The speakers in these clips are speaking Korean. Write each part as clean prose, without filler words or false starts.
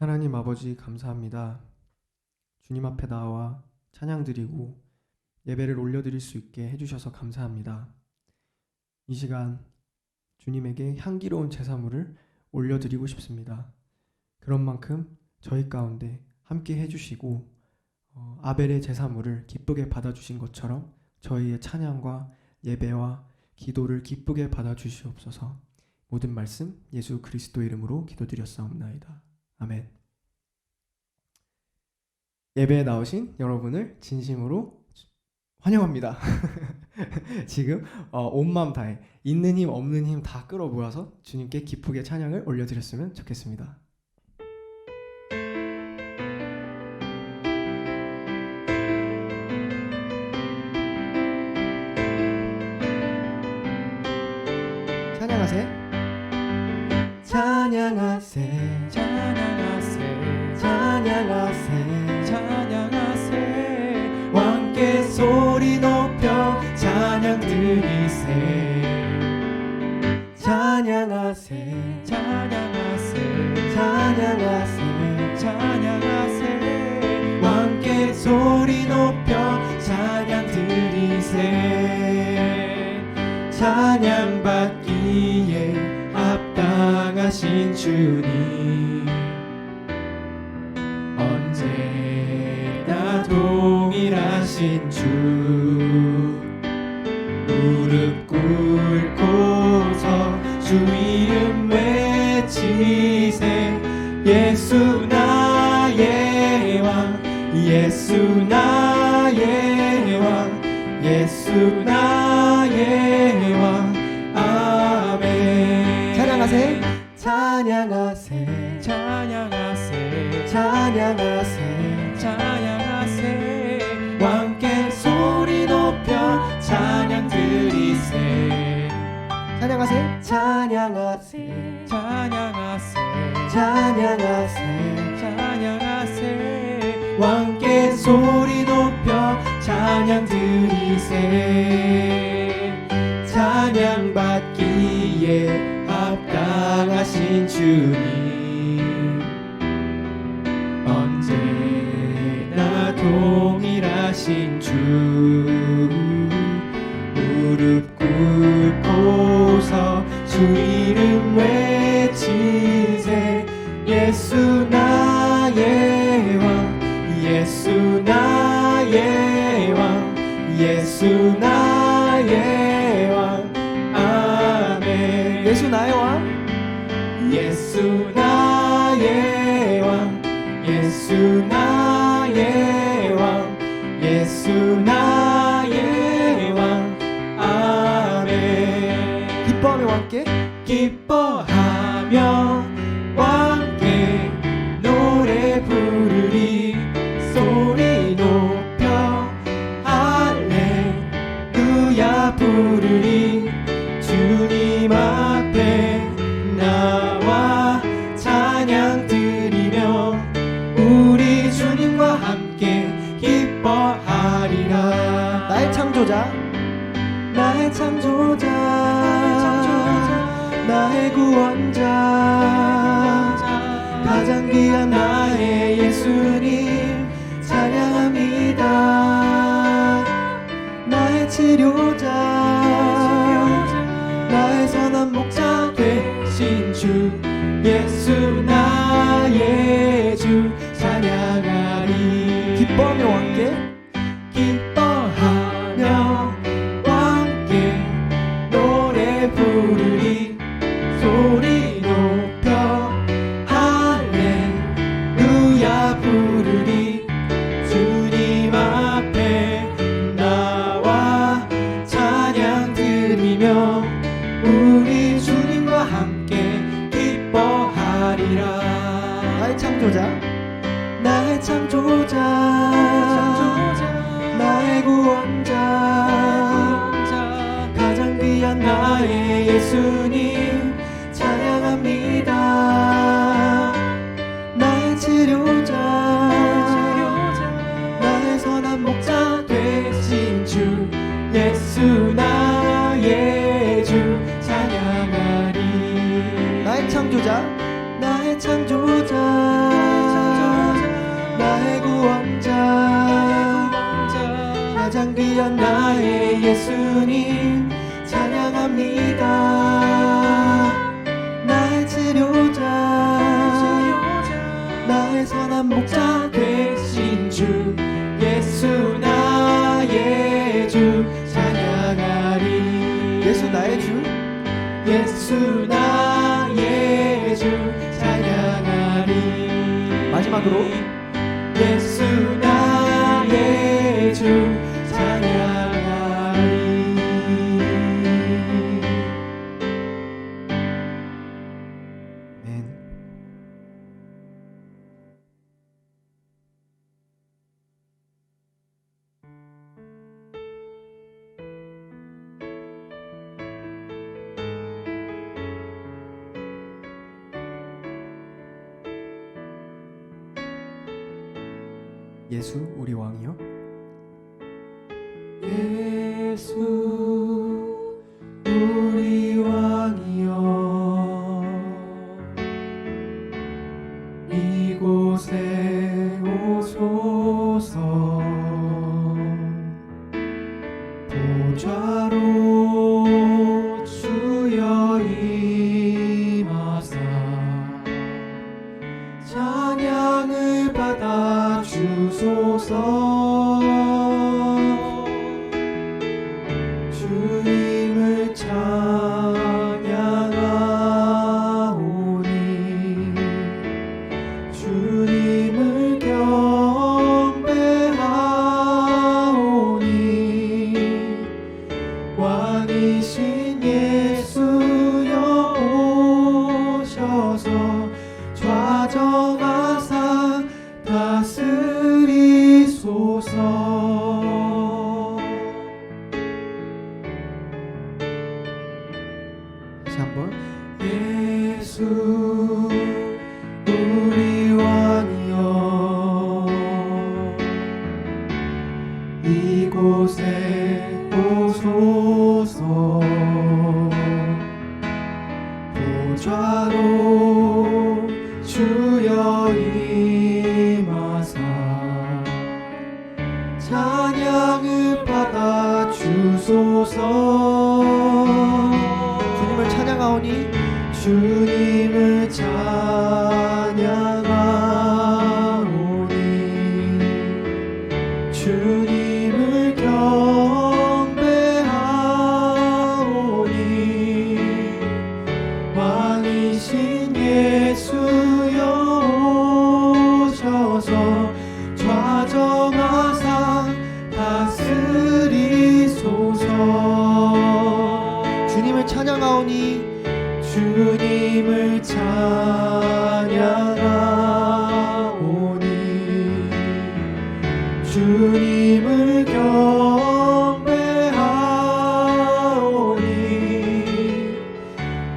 하나님 아버지 감사합니다. 주님 앞에 나와 찬양드리고 예배를 올려드릴 수 있게 해주셔서 감사합니다. 이 시간 주님에게 향기로운 제사물을 올려드리고 싶습니다. 그런 만큼 저희 가운데 함께 해주시고 아벨의 제사물을 기쁘게 받아주신 것처럼 저희의 찬양과 예배와 기도를 기쁘게 받아주시옵소서. 모든 말씀 예수 그리스도 이름으로 기도드렸사옵나이다. 아멘. 예배에 나오신 여러분을 진심으로 환영합니다. 지금 온 마음 다해 있는 힘 없는 힘 다 끌어모아서 주님께 기쁘게 찬양을 올려드렸으면 좋겠습니다. 찬양하세 찬양하세 찬양하세 찬양하세 찬양하세 왕께 소리 높여 찬양 드리세 찬양하세 찬양하세 찬양하세 찬양하세 왕께 소리 높여 찬양 드리세 찬양받기에 합당하신 주님 언제나 동일하신 주 무릎 꿇고서 주 이름 외치세 예수 나의 왕 예수 나의 왕 예수 나의 왕 아멘. 찬양하세 찬양하세 찬양하세 찬양하세 찬양하세 왕께 소리 높여 찬양 드리세 찬양하세 찬양하세 찬양하세 찬양하세 찬양하세 왕께 소리 높여 찬양 드리세 찬양받기에 합당하신 주님 언제나 동일하신 주 무릎 꿇고서 주 이름 외치세 예수 나의 왕 예수 나의 왕 예수 나의 왕 아멘. 예수 나의 왕 예수 나의 왕 예수 나의 왕 예수 나의 왕 아멘. 기뻐하며 왕께 기뻐하며 왕께 노래 부르리 소리 높여 할렐루야 부르리 주님 앞에 나와 찬양 드리며 우리 주님과 함께 기뻐하리라. 나의 창조자 나의 창조자 나의 구원자 가장 귀한 나의 예수님 찬양합니다. 나의 치료자 나의 선한 목자 되신 주 예수 나의 주 찬양하리. 기뻐하며 왕께 기뻐하며 왕께 노래 부르리 소리 높여 할렐루야 부르리 주님 앞에 나와 찬양 드리며 우리 주님과 함께 기뻐하리라. 나의 창조자 나의 창조자 나의 구원자 가장 귀한 나의 예수님 찬양합니다. 나의 치료자 나의 선한 목자 되신 주 예수 나의 주 찬양하리. 나의 창조자 나의 창조자 귀한 나의 예수님 찬양합니다. 나의 치료자 나의 선한 목자 되신 주 예수 나의 주 찬양하리. 예수 나의 주 예수 나의 주 찬양하리. 마지막으로 예수 나의 주 찬양하리. 아멘. 예수 우리 왕이여. 예수 우리 왕이여 이곳에 오소서. 보좌로 주여 임하사 찬양을 받아 주소서. 주님을 찬양하오니 주님을 경배하오니 왕이신 예수여 오셔서 좌정하사 다스리소서. 다시 한번. 예수 우리 왕이여 이곳에 오소서. 보좌로 주여 임하사 찬양을 받아 주소서. 주님을 찬양하오니 주님을 찬양하오니 주님을 경배하오니 왕이신 예수여 오셔서 좌정하사 다스리소서. 주님을 찬양하오니 주님을 찬양하오니 주님을 경배하오니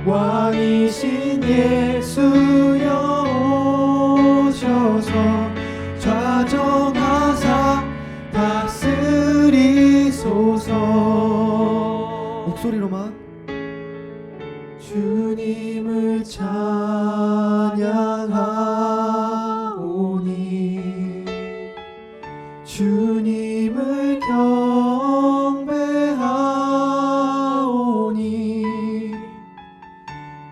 왕이신 예수여 오셔서 좌정하사 다스리소서. 목소리로만 주님을 찬양하오니 주님을 경배하오니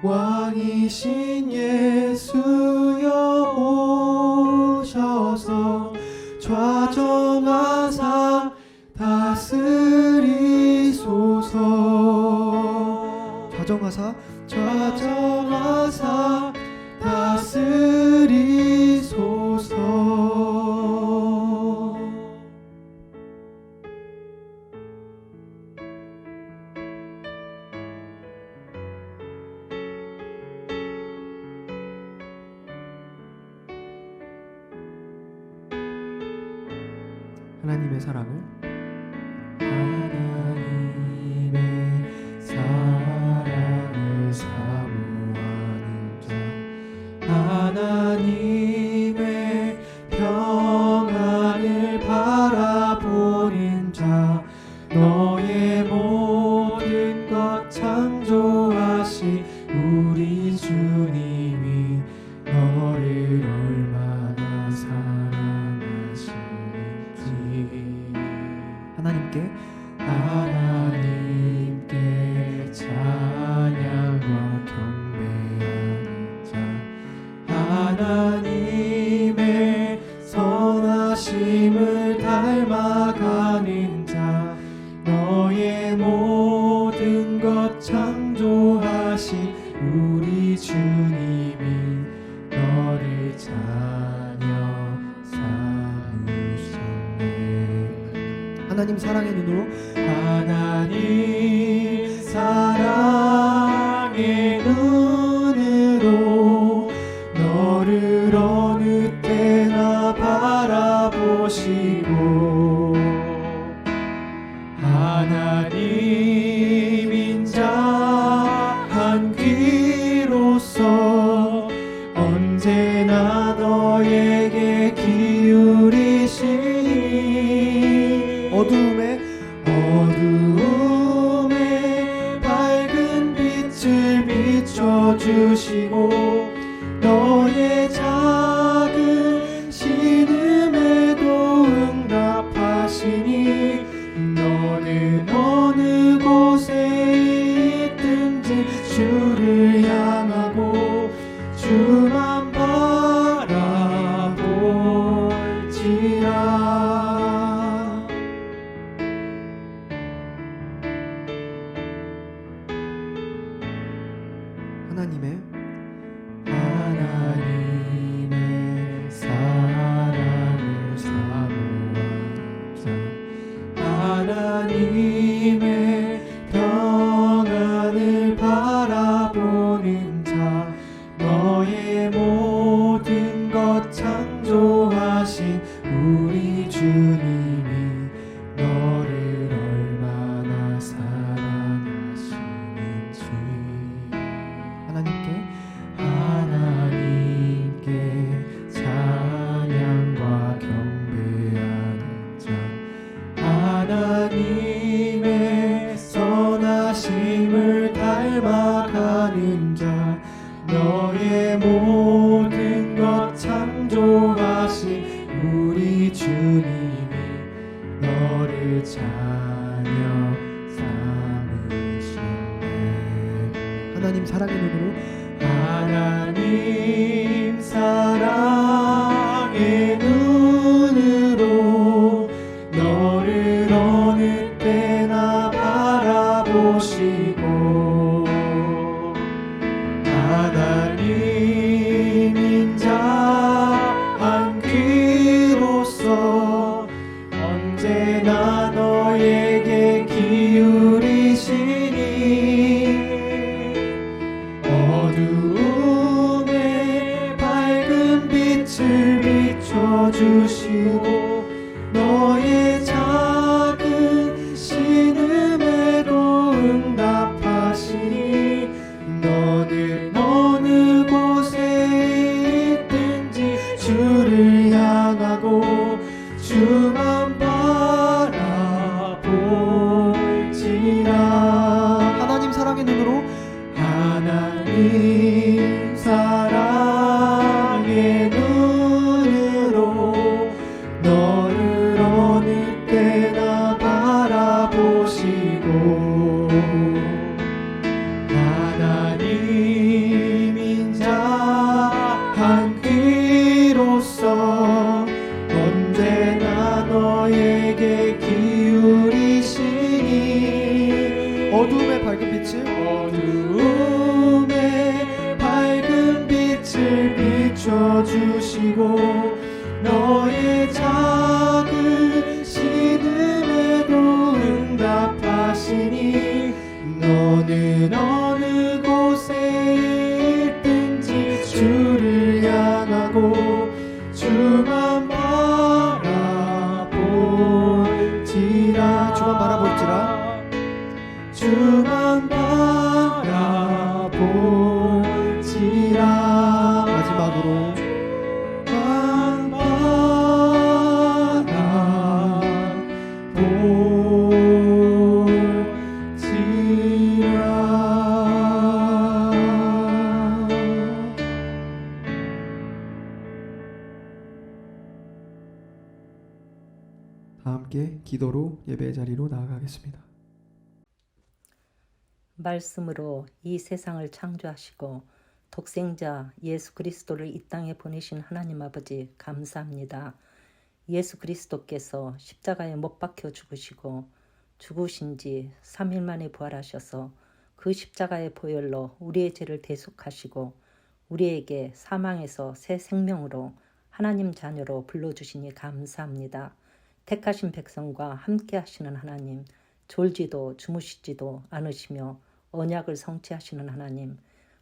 왕이신 예수여 오셔서 좌정하사 다스리소서. 좌정하사 다스리소서. 하나님의 사랑을 사모하는 자 하나님의 평안을 바라보는 자 너의 모든 것 창조하신 우리 주님이 너를 얼마나 사랑하시는지 하나님께 하나님께 찬양과 경배하는 자 하나님의 선하심을 닮아가는 자 너의 모든 것 창조하신 우리 주님이 너를 자녀 삼으셨네. 하나님 사랑의 눈으로 하나님 사랑의 눈으로 너를 어느 때나 바라보시고 하나님 인자한 귀로서 언제나 너에게 기울이시니 어두움에 밝은 빛을 비춰주시고 너의 작은 신음에도 응답하시니 너는 어느 곳에 있든지 주를 향하고 주만 바라볼지라. 하나님의 사랑을 사모하는 자 하나님의 평안을 바라보는 자 너의 모든 것 창조하신 우리 주님이 너를 얼마나 사랑하시는지 하나님께 찬양과 경배하는 자 하나님의 선하심을 닮아가는 자 너의 모든 것 창조하신 우리 주님이 너를 자녀 삼으셨네. 하나님 사랑의 눈으로 하나님 사랑의 눈으로 너를 어느 때나 바라보시고 하나님 인자한 귀로서 언제나 너에게 기울이시니 어두움에 밝은 빛을 비춰주시고 너의 작은 신음에도 응답하시니 너는 어느 곳에 있든지 주를 향하고 주만 바라볼지라. 하나님 사랑의 눈으로 하나님 사랑의 눈으로 너를 어느 때나 바라보시고 하나님 인자한 귀로서 언제나 너에게 기울이시니 어두움의 밝은 빛을 비춰주시고 너의 작은 신음에도 응답하시니 너는 어느 곳에 있든지 주를 향하고 주만 바라볼지라. 주만 바라볼지라. 마지막으로 주만 바라볼지라. 다 함께 기도로 예배 자리로 나아가겠습니다. 말씀으로 이 세상을 창조하시고 독생자 예수 그리스도를 이 땅에 보내신 하나님 아버지 감사합니다. 예수 그리스도께서 십자가에 못 박혀 죽으시고 죽으신 지 3일 만에 부활하셔서 그 십자가의 보혈로 우리의 죄를 대속하시고 우리에게 사망에서 새 생명으로 하나님 자녀로 불러주시니 감사합니다. 택하신 백성과 함께 하시는 하나님, 졸지도 주무시지도 않으시며 언약을 성취하시는 하나님,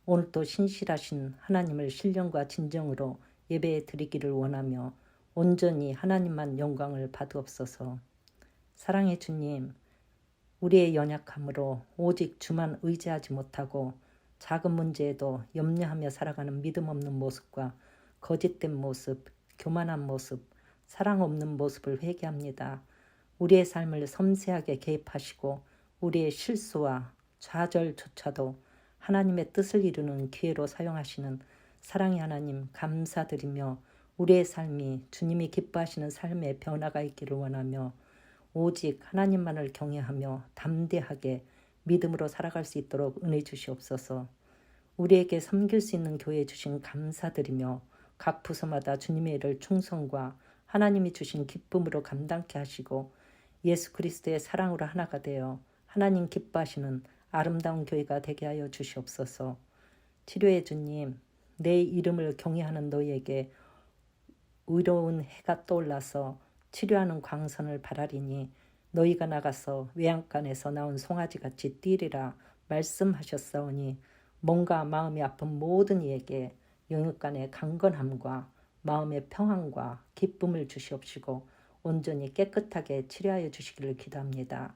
오늘도 신실하신 하나님을 신령과 진정으로 예배에 드리기를 원하며 온전히 하나님만 영광을 받으옵소서. 사랑의 주님, 우리의 연약함으로 오직 주만 의지하지 못하고 작은 문제에도 염려하며 살아가는 믿음 없는 모습과 거짓된 모습, 교만한 모습, 사랑 없는 모습을 회개합니다. 우리의 삶을 섬세하게 개입하시고 우리의 실수와 좌절조차도 하나님의 뜻을 이루는 기회로 사용하시는 사랑의 하나님 감사드리며 우리의 삶이 주님이 기뻐하시는 삶의 변화가 있기를 원하며 오직 하나님만을 경외하며 담대하게 믿음으로 살아갈 수 있도록 은혜 주시옵소서. 우리에게 섬길 수 있는 교회 주신 감사드리며 각 부서마다 주님의 일을 충성과 하나님이 주신 기쁨으로 감당케 하시고 예수 그리스도의 사랑으로 하나가 되어 하나님 기뻐하시는 아름다운 교회가 되게 하여 주시옵소서. 치료의 주님, 내 이름을 경외하는 너희에게 의로운 해가 떠올라서 치료하는 광선을 바라리니 너희가 나가서 외양간에서 나온 송아지같이 뛰리라 말씀하셨사오니 몸과 마음이 아픈 모든 이에게 영육간의 강건함과 마음의 평안과 기쁨을 주시옵시고 온전히 깨끗하게 치료하여 주시기를 기도합니다.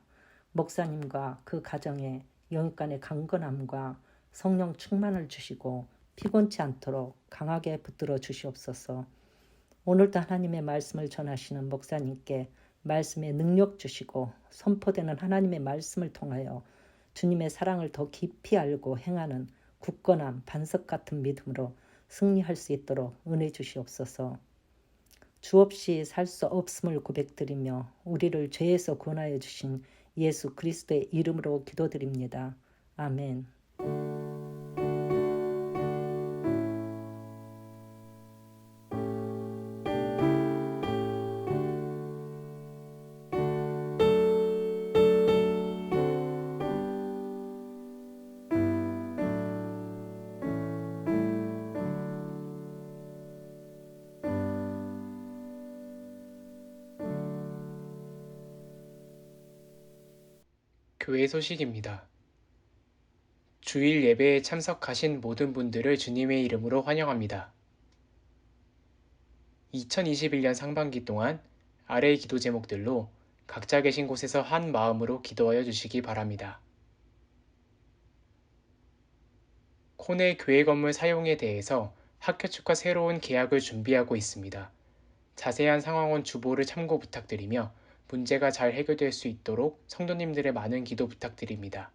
목사님과 그 가정에 영육간의 강건함과 성령 충만을 주시고 피곤치 않도록 강하게 붙들어 주시옵소서. 오늘도 하나님의 말씀을 전하시는 목사님께 말씀의 능력 주시고 선포되는 하나님의 말씀을 통하여 주님의 사랑을 더 깊이 알고 행하는 굳건한 반석 같은 믿음으로 승리할 수 있도록 은혜 주시옵소서. 주 없이 살 수 없음을 고백드리며 우리를 죄에서 구원하여 주신 예수 그리스도의 이름으로 기도드립니다. 아멘. 교회 소식입니다. 주일 예배에 참석하신 모든 분들을 주님의 이름으로 환영합니다. 2021년 상반기 동안 아래의 기도 제목들로 각자 계신 곳에서 한 마음으로 기도하여 주시기 바랍니다. 코네 교회 건물 사용에 대해서 학교 측과 새로운 계약을 준비하고 있습니다. 자세한 상황은 주보를 참고 부탁드리며 문제가 잘 해결될 수 있도록 성도님들의 많은 기도 부탁드립니다.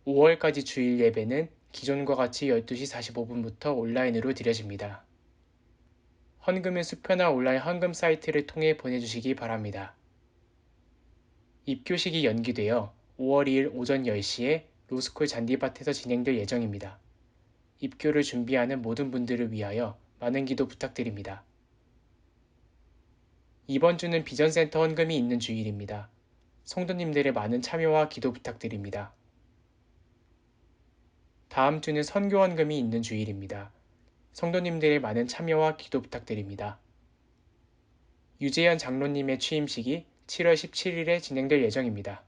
5월까지 주일 예배는 기존과 같이 12시 45분부터 온라인으로 드려집니다. 헌금은 수표나 온라인 헌금 사이트를 통해 보내주시기 바랍니다. 입교식이 연기되어 5월 2일 오전 10시에 로스쿨 잔디밭에서 진행될 예정입니다. 입교를 준비하는 모든 분들을 위하여 많은 기도 부탁드립니다. 이번 주는 비전센터 헌금이 있는 주일입니다. 성도님들의 많은 참여와 기도 부탁드립니다. 다음 주는 선교 헌금이 있는 주일입니다. 성도님들의 많은 참여와 기도 부탁드립니다. 유재현 장로님의 취임식이 7월 17일에 진행될 예정입니다.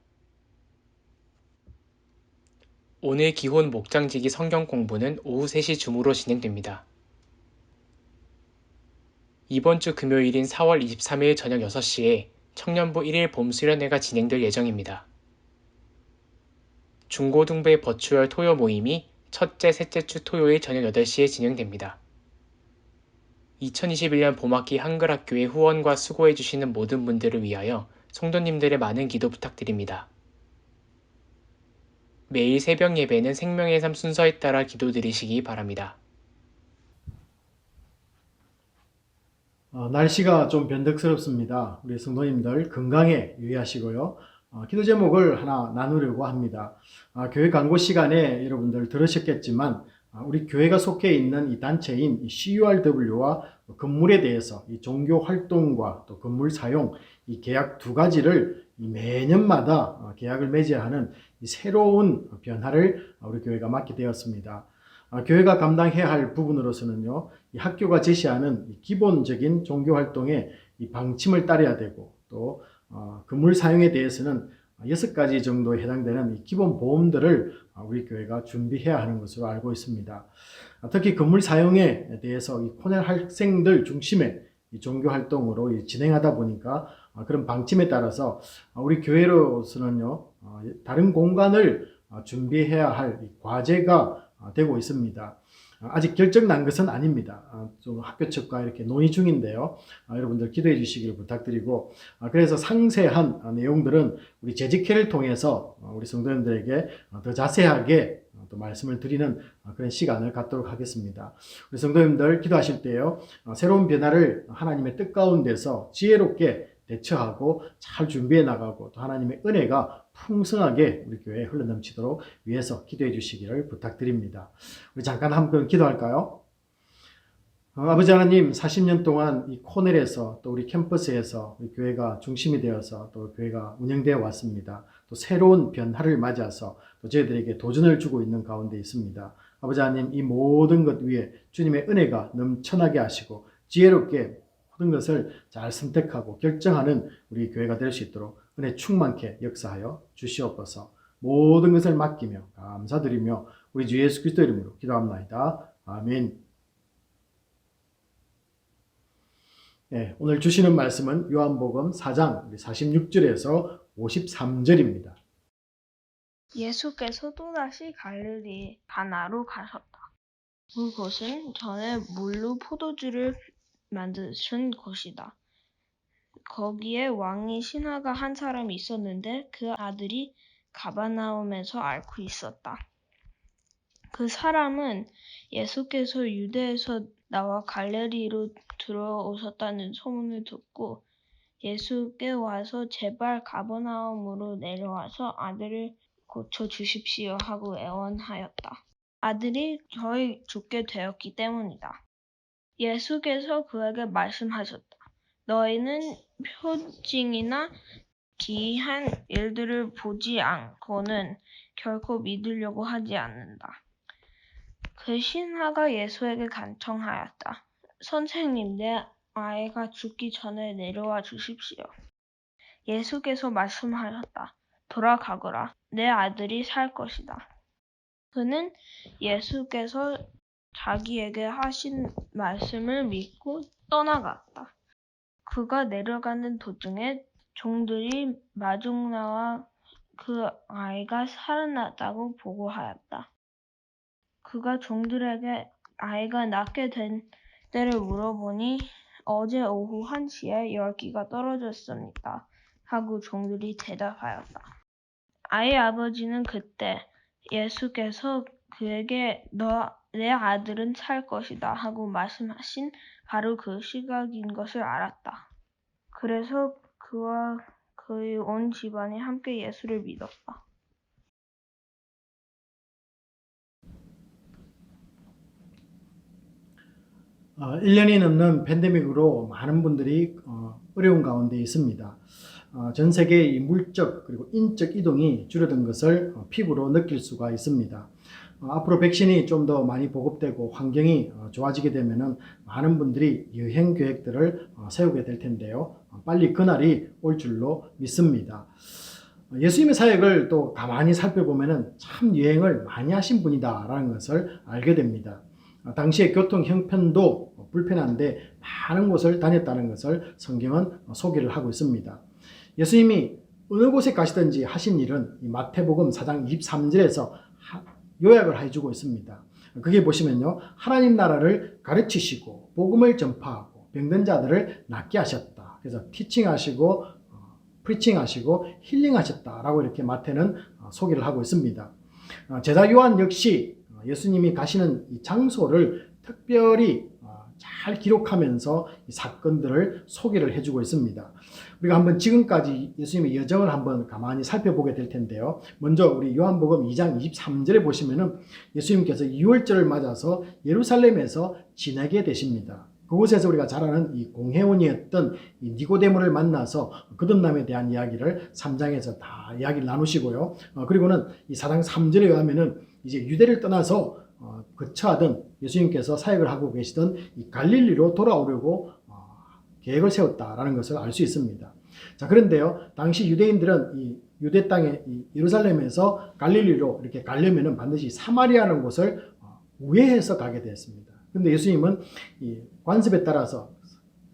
오늘 기혼 목장지기 성경 공부는 오후 3시 줌으로 진행됩니다. 이번 주 금요일인 4월 23일 저녁 6시에 청년부 1일 봄 수련회가 진행될 예정입니다. 중고등부의 버추얼 토요 모임이 첫째, 셋째 주 토요일 저녁 8시에 진행됩니다. 2021년 봄학기 한글학교의 후원과 수고해주시는 모든 분들을 위하여 성도님들의 많은 기도 부탁드립니다. 매일 새벽 예배는 생명의 삶 순서에 따라 기도드리시기 바랍니다. 날씨가 좀 변덕스럽습니다. 우리 성도님들 건강에 유의하시고요. 기도 제목을 하나 나누려고 합니다. 교회 광고 시간에 여러분들 들으셨겠지만 우리 교회가 속해 있는 이 단체인 이 CURW와 건물에 대해서 이 종교 활동과 또 건물 사용 이 계약 두 가지를 이 매년마다 계약을 맺어야 하는 이 새로운 변화를 우리 교회가 맡게 되었습니다. 교회가 감당해야 할 부분으로서는요, 이 학교가 제시하는 이 기본적인 종교 활동의 이 방침을 따라야 되고, 또 건물 사용에 대해서는 6가지 정도에 해당되는 이 기본 보험들을 우리 교회가 준비해야 하는 것으로 알고 있습니다. 특히 건물 사용에 대해서 이 코넬 학생들 중심의 이 종교 활동으로 진행하다 보니까 그런 방침에 따라서 우리 교회로서는요, 다른 공간을 준비해야 할 이 과제가 되고 있습니다. 아직 결정 난 것은 아닙니다. 좀 학교 측과 이렇게 논의 중인데요. 여러분들 기도해 주시기를 부탁드리고, 그래서 상세한 내용들은 우리 재직회를 통해서 우리 성도님들에게 더 자세하게 또 말씀을 드리는 그런 시간을 갖도록 하겠습니다. 우리 성도님들 기도하실 때요, 새로운 변화를 하나님의 뜻 가운데서 지혜롭게 대처하고 잘 준비해 나가고 또 하나님의 은혜가 풍성하게 우리 교회에 흘러넘치도록 위해서 기도해 주시기를 부탁드립니다. 우리 잠깐 함께 기도할까요? 아버지 하나님, 40년 동안 이 코넬에서 또 우리 캠퍼스에서 우리 교회가 중심이 되어서 또 교회가 운영되어 왔습니다. 또 새로운 변화를 맞아서 또 저희들에게 도전을 주고 있는 가운데 있습니다. 아버지 하나님, 이 모든 것 위에 주님의 은혜가 넘쳐나게 하시고 지혜롭게 모든 것을 잘 선택하고 결정하는 우리 교회가 될 수 있도록 은혜 충만케 역사하여 주시옵소서. 모든 것을 맡기며 감사드리며 우리 주 예수 그리스도 이름으로 기도합나이다. 아멘. 네, 오늘 주시는 말씀은 요한복음 4장 46절에서 53절입니다. 예수께서 또다시 갈릴리 가나로 가셨다. 그곳은 전에 물로 포도주를 만드신 곳이다. 거기에 왕이 신하가 한 사람이 있었는데 그 아들이 가버나움에서 앓고 있었다. 그 사람은 예수께서 유대에서 나와 갈릴리로 들어오셨다는 소문을 듣고 예수께 와서 제발 가버나움으로 내려와서 아들을 고쳐 주십시오 하고 애원하였다. 아들이 거의 죽게 되었기 때문이다. 예수께서 그에게 말씀하셨다. 너희는 표징이나 기이한 일들을 보지 않고는 결코 믿으려고 하지 않는다. 그 신하가 예수에게 간청하였다. 선생님, 내 아이가 죽기 전에 내려와 주십시오. 예수께서 말씀하셨다. 돌아가거라. 내 아들이 살 것이다. 그는 예수께서 자기에게 하신 말씀을 믿고 떠나갔다. 그가 내려가는 도중에 종들이 마중 나와 그 아이가 살아났다고 보고하였다. 그가 종들에게 아이가 낫게 된 때를 물어보니 어제 오후 1시에 열기가 떨어졌습니다. 하고 종들이 대답하였다. 아이 아버지는 그때 예수께서 그에게 내 아들은 살 것이다 하고 말씀하신 바로 그 시각인 것을 알았다. 그래서 그와 그의 온 집안이 함께 예수를 믿었다. 어, 1년이 넘는 팬데믹으로 많은 분들이 어려운 가운데 있습니다. 전 세계의 물적 그리고 인적 이동이 줄어든 것을 피부로 느낄 수가 있습니다. 앞으로 백신이 좀 더 많이 보급되고 환경이 좋아지게 되면은 많은 분들이 여행 계획들을 세우게 될 텐데요. 빨리 그날이 올 줄로 믿습니다. 예수님의 사역을 또 가만히 살펴보면은 참 여행을 많이 하신 분이다라는 것을 알게 됩니다. 당시의 교통 형편도 불편한데 많은 곳을 다녔다는 것을 성경은 소개를 하고 있습니다. 예수님이 어느 곳에 가시든지 하신 일은 이 마태복음 4장 23절에서 요약을 해주고 있습니다. 그게 보시면요, 하나님 나라를 가르치시고 복음을 전파하고 병든 자들을 낫게 하셨다. 그래서 티칭하시고 프리칭하시고 힐링하셨다라고 이렇게 마태는 소개를 하고 있습니다. 제자 요한 역시 예수님이 가시는 이 장소를 특별히 잘 기록하면서 이 사건들을 소개를 해주고 있습니다. 우리가 한번 지금까지 예수님의 여정을 한번 가만히 살펴보게 될 텐데요. 먼저 우리 요한복음 2장 23절에 보시면은 예수님께서 유월절을 맞아서 예루살렘에서 지내게 되십니다. 그곳에서 우리가 잘 아는 이 공회원이었던 이 니고데모를 만나서 거듭남에 대한 이야기를 3장에서 다 이야기를 나누시고요. 그리고는 이 4장 3절에 의하면은 이제 유대를 떠나서 거처하던 예수님께서 사역을 하고 계시던 이 갈릴리로 돌아오려고 계획을 세웠다라는 것을 알 수 있습니다. 자, 그런데요, 당시 유대인들은 이 유대 땅에 이 예루살렘에서 갈릴리로 이렇게 가려면은 반드시 사마리아라는 곳을 우회해서 가게 되었습니다. 그런데 예수님은 이 관습에 따라서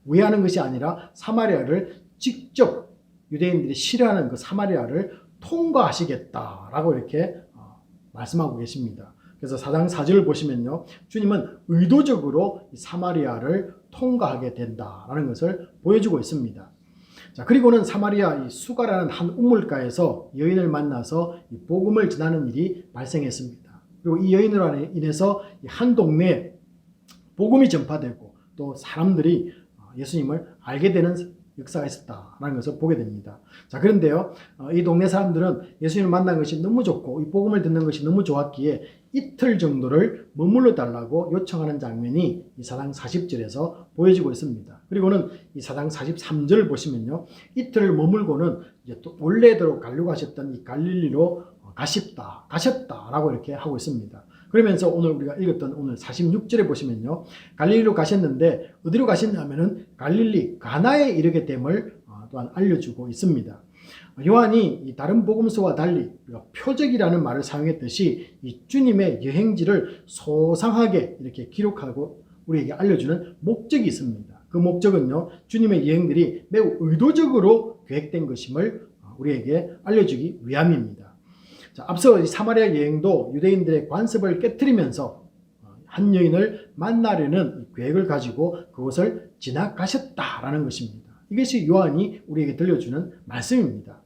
우회하는 것이 아니라 사마리아를 직접 유대인들이 싫어하는 그 사마리아를 통과하시겠다라고 이렇게 말씀하고 계십니다. 그래서 4장 4절을 보시면요, 주님은 의도적으로 사마리아를 통과하게 된다라는 것을 보여주고 있습니다. 자, 그리고는 사마리아 이 수가라는 한 우물가에서 여인을 만나서 이 복음을 전하는 일이 발생했습니다. 그리고 이 여인으로 인해서 한 동네에 복음이 전파되고 또 사람들이 예수님을 알게 되는 역사가 있었다라는 것을 보게 됩니다. 자, 그런데요, 이 동네 사람들은 예수님을 만난 것이 너무 좋고 이 복음을 듣는 것이 너무 좋았기에 이틀 정도를 머물러 달라고 요청하는 장면이 이 4장 40절에서 보여지고 있습니다. 그리고는 이 4장 43절을 보시면요, 이틀을 머물고는 이제 또 원래대로 가려고 하셨던 이 갈릴리로 가셨다라고 이렇게 하고 있습니다. 그러면서 오늘 우리가 읽었던 오늘 46절에 보시면요, 갈릴리로 가셨는데 어디로 가셨냐면은 갈릴리 가나에 이르게 됨을 또한 알려주고 있습니다. 요한이 이 다른 복음서와 달리 표적이라는 말을 사용했듯이 이 주님의 여행지를 소상하게 이렇게 기록하고 우리에게 알려주는 목적이 있습니다. 그 목적은요, 주님의 여행들이 매우 의도적으로 계획된 것임을 우리에게 알려주기 위함입니다. 자, 앞서 이 사마리아 여행도 유대인들의 관습을 깨뜨리면서 한 여인을 만나려는 계획을 가지고 그것을 지나가셨다라는 것입니다. 이것이 요한이 우리에게 들려주는 말씀입니다.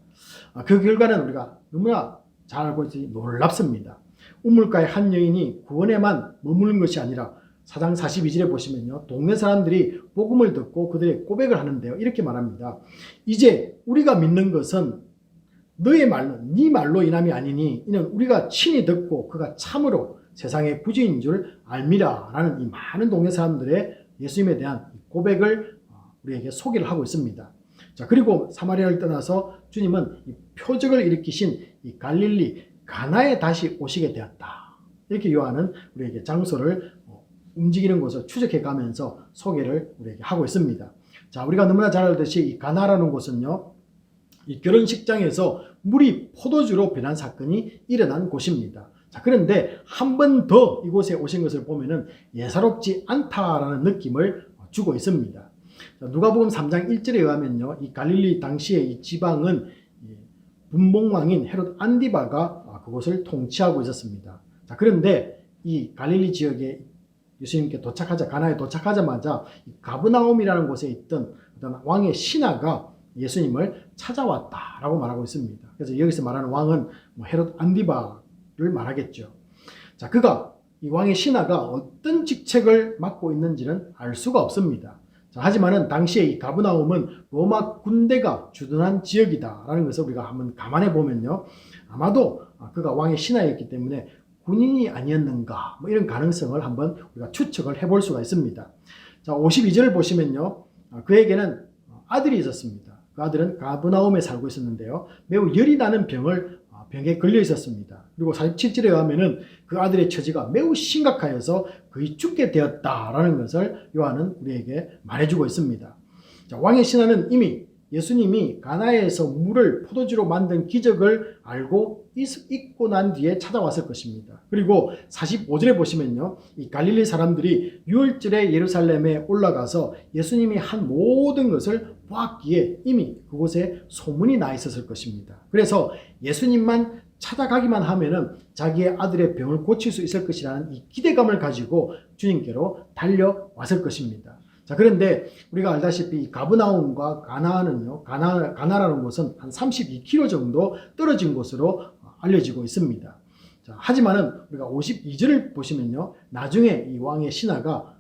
그 결과는 우리가 너무나 잘 알고 있으니 놀랍습니다. 우물가의 한 여인이 구원에만 머무는 것이 아니라 4장 42절에 보시면요, 동네 사람들이 복음을 듣고 그들의 고백을 하는데요, 이렇게 말합니다. 이제 우리가 믿는 것은 너의 말로, 네 말로 인함이 아니니 이는 우리가 친히 듣고 그가 참으로 세상의 구주인 줄 알미라 라는 이 많은 동네 사람들의 예수님에 대한 고백을 우리에게 소개를 하고 있습니다. 자, 그리고 사마리아를 떠나서 주님은 이 표적을 일으키신 이 갈릴리 가나에 다시 오시게 되었다. 이렇게 요한은 우리에게 장소를 움직이는 곳을 추적해 가면서 소개를 우리에게 하고 있습니다. 자, 우리가 너무나 잘 알듯이 이 가나라는 곳은요, 이 결혼식장에서 물이 포도주로 변한 사건이 일어난 곳입니다. 자, 그런데 한 번 더 이곳에 오신 것을 보면은 예사롭지 않다라는 느낌을 주고 있습니다. 자, 누가복음 3장 1절에 의하면요, 이 갈릴리 당시의 이 지방은 분봉왕인 헤롯 안디바가 그곳을 통치하고 있었습니다. 자, 그런데 이 갈릴리 지역에 예수님께 가나에 도착하자마자 이 가브나움이라는 곳에 있던 어떤 왕의 신하가 예수님을 찾아왔다라고 말하고 있습니다. 그래서 여기서 말하는 왕은 헤롯 안디바를 말하겠죠. 자, 그가 이 왕의 신하가 어떤 직책을 맡고 있는지는 알 수가 없습니다. 자, 하지만은 당시에 이 가브나움은 로마 군대가 주둔한 지역이다라는 것을 우리가 한번 감안해 보면요, 아마도 그가 왕의 신하였기 때문에 군인이 아니었는가, 이런 가능성을 한번 우리가 추측을 해볼 수가 있습니다. 자, 52절을 보시면요, 그에게는 아들이 있었습니다. 그 아들은 가브나움에 살고 있었는데요, 매우 열이 나는 병에 걸려 있었습니다. 그리고 47절에 의하면은 그 아들의 처지가 매우 심각하여서 거의 죽게 되었다라는 것을 요한은 우리에게 말해주고 있습니다. 자, 왕의 신하는 이미 예수님이 가나에서 물을 포도주로 만든 기적을 알고 있고 난 뒤에 찾아왔을 것입니다. 그리고 45절에 보시면요, 이 갈릴리 사람들이 유월절에 예루살렘에 올라가서 예수님이 한 모든 것을 보았기에 이미 그곳에 소문이 나 있었을 것입니다. 그래서 예수님만 찾아가기만 하면은 자기의 아들의 병을 고칠 수 있을 것이라는 이 기대감을 가지고 주님께로 달려왔을 것입니다. 자, 그런데 우리가 알다시피 가브나움과 가나라는 곳은 한 32km 정도 떨어진 곳으로 알려지고 있습니다. 자, 하지만은 우리가 52절을 보시면요, 나중에 이 왕의 신하가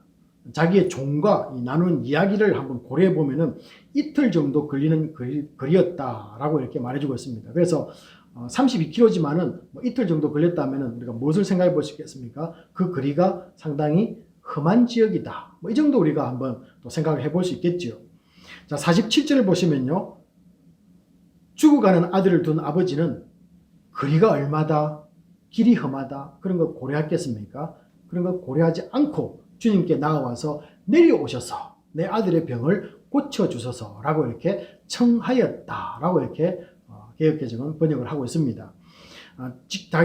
자기의 종과 이 나눈 이야기를 한번 고려해 보면은 이틀 정도 걸리는 거리였다라고 이렇게 말해주고 있습니다. 그래서 32km지만은 뭐 이틀 정도 걸렸다면은 우리가 무엇을 생각해 볼 수 있겠습니까? 그 거리가 상당히 험한 지역이다. 뭐 이 정도 우리가 한번 또 생각을 해볼 수 있겠지요. 자, 47절을 보시면요. 죽어가는 아들을 둔 아버지는 거리가 얼마다, 길이 험하다, 그런 거 고려했겠습니까? 그런 거 고려하지 않고 주님께 나아와서 내려오셔서 내 아들의 병을 고쳐주소서 라고 이렇게 청하였다 라고 이렇게 개역개정은 번역을 하고 있습니다.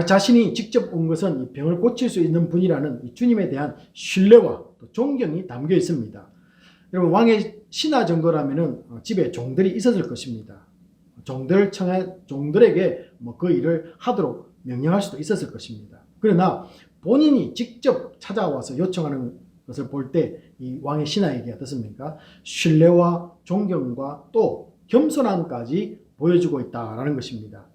자신이 직접 온 것은 이 병을 고칠 수 있는 분이라는 이 주님에 대한 신뢰와 또 존경이 담겨 있습니다. 여러분, 왕의 신하 정도라면은 집에 종들이 있었을 것입니다. 종들에게 뭐 그 일을 하도록 명령할 수도 있었을 것입니다. 그러나 본인이 직접 찾아와서 요청하는 것을 볼 때 이 왕의 신하에게 어떻습니까? 신뢰와 존경과 또 겸손함까지 보여주고 있다라는 것입니다.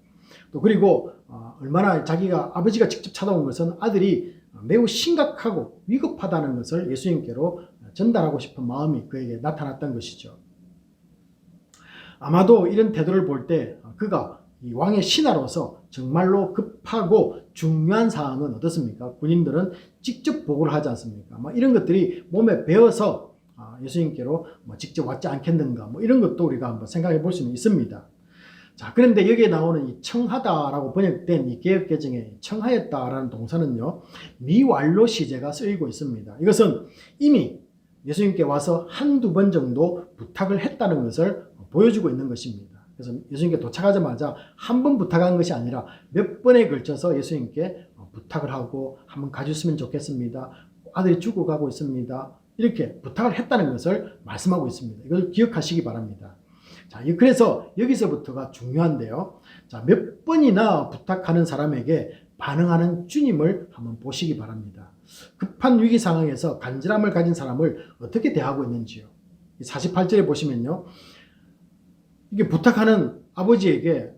또 그리고 얼마나 자기가 아버지가 직접 찾아온 것은 아들이 매우 심각하고 위급하다는 것을 예수님께로 전달하고 싶은 마음이 그에게 나타났던 것이죠. 아마도 이런 태도를 볼 때 그가 이 왕의 신하로서 정말로 급하고 중요한 사항은 어떻습니까? 군인들은 직접 보고를 하지 않습니까? 이런 것들이 몸에 배어서 예수님께로 직접 왔지 않겠는가? 이런 것도 우리가 한번 생각해 볼 수는 있습니다. 자, 그런데 여기에 나오는 이 청하다라고 번역된 이 개역개정에 청하였다라는 동사는요, 미완료 시제가 쓰이고 있습니다. 이것은 이미 예수님께 와서 한두 번 정도 부탁을 했다는 것을 보여주고 있는 것입니다. 그래서 예수님께 도착하자마자 한 번 부탁한 것이 아니라 몇 번에 걸쳐서 예수님께 부탁을 하고 한번 가주시면 좋겠습니다. 아들이 죽어가고 있습니다. 이렇게 부탁을 했다는 것을 말씀하고 있습니다. 이걸 기억하시기 바랍니다. 자, 그래서 여기서부터가 중요한데요. 자, 몇 번이나 부탁하는 사람에게 반응하는 주님을 한번 보시기 바랍니다. 급한 위기 상황에서 간절함을 가진 사람을 어떻게 대하고 있는지요. 48절에 보시면요. 이게 부탁하는 아버지에게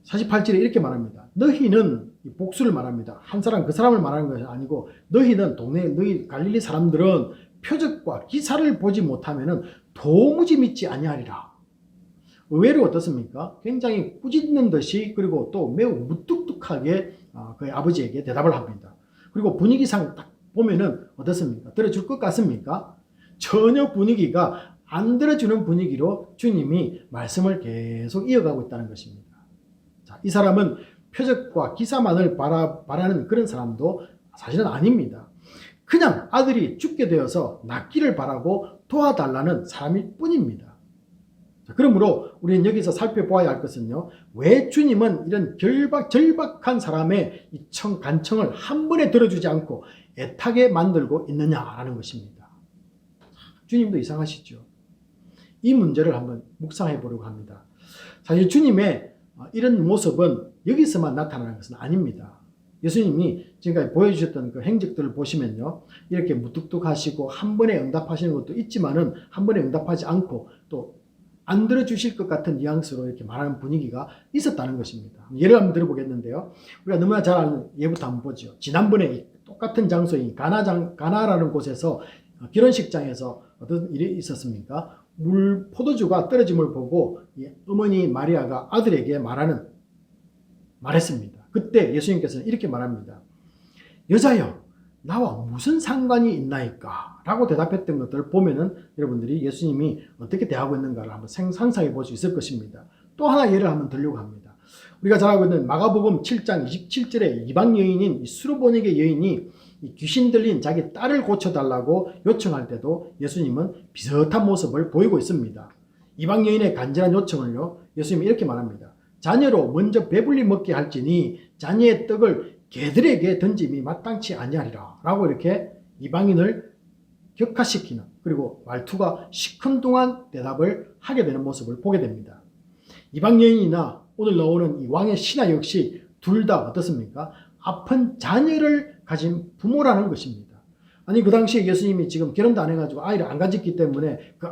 48절에 이렇게 말합니다. 너희는 복수를 말합니다. 한 사람 그 사람을 말하는 것이 아니고 너희는 너희 갈릴리 사람들은 표적과 기사를 보지 못하면은 도무지 믿지 아니하리라. 의외로 어떻습니까? 굉장히 꾸짖는 듯이 그리고 또 매우 무뚝뚝하게 그 아버지에게 대답을 합니다. 그리고 분위기상 딱 보면은 어떻습니까? 들어줄 것 같습니까? 전혀 분위기가 안 들어주는 분위기로 주님이 말씀을 계속 이어가고 있다는 것입니다. 자, 이 사람은 표적과 기사만을 바라는 그런 사람도 사실은 아닙니다. 그냥 아들이 죽게 되어서 낫기를 바라고 도와달라는 사람일 뿐입니다. 자, 그러므로 우리는 여기서 살펴보아야 할 것은요. 왜 주님은 이런 절박한 사람의 이 간청을 한 번에 들어주지 않고 애타게 만들고 있느냐라는 것입니다. 주님도 이상하시죠. 이 문제를 한번 묵상해 보려고 합니다. 사실 주님의 이런 모습은 여기서만 나타나는 것은 아닙니다. 예수님이 지금까지 보여주셨던 그 행적들을 보시면요. 이렇게 무뚝뚝하시고 한 번에 응답하시는 것도 있지만은 한 번에 응답하지 않고 또 안 들어주실 것 같은 뉘앙스로 이렇게 말하는 분위기가 있었다는 것입니다. 예를 한번 들어보겠는데요. 우리가 너무나 잘 아는 예부터 한번 보죠. 지난번에 똑같은 장소인 가나라는 곳에서 결혼식장에서 어떤 일이 있었습니까? 포도주가 떨어짐을 보고 어머니 마리아가 아들에게 말했습니다. 그때 예수님께서는 이렇게 말합니다. 여자여, 나와 무슨 상관이 있나이까? 라고 대답했던 것들을 보면은 여러분들이 예수님이 어떻게 대하고 있는가를 한번 상상해 볼 수 있을 것입니다. 또 하나 예를 한번 들려고 합니다. 우리가 잘 알고 있는 마가복음 7장 27절에 이방 여인인 수르보니게 여인이 귀신 들린 자기 딸을 고쳐달라고 요청할 때도 예수님은 비슷한 모습을 보이고 있습니다. 이방 여인의 간절한 요청을요, 예수님이 이렇게 말합니다. 자녀로 먼저 배불리 먹게 할지니 자녀의 떡을 개들에게 던짐이 마땅치 아니하리라 라고 이렇게 이방인을 격화시키는, 그리고 말투가 시큰둥한 대답을 하게 되는 모습을 보게 됩니다. 이방 여인이나 오늘 나오는 이 왕의 신하 역시 둘 다 어떻습니까? 아픈 자녀를 가진 부모라는 것입니다. 아니, 그 당시에 예수님이 지금 결혼도 안 해가지고 아이를 안 가졌기 때문에 그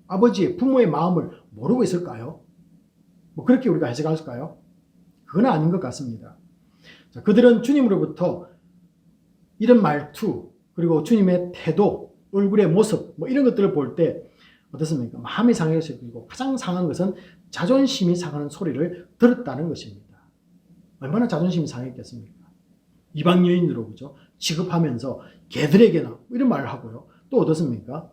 아버지의 부모의 마음을 모르고 있을까요? 그렇게 우리가 해석할까요? 그건 아닌 것 같습니다. 자, 그들은 주님으로부터 이런 말투, 그리고 주님의 태도, 얼굴의 모습 뭐 이런 것들을 볼 때 어떻습니까? 마음이 상해서 그리고 가장 상한 것은 자존심이 상하는 소리를 들었다는 것입니다. 얼마나 자존심이 상했겠습니까? 이방 여인으로 그죠? 취급하면서 개들에게나 이런 말을 하고요. 또 어떻습니까?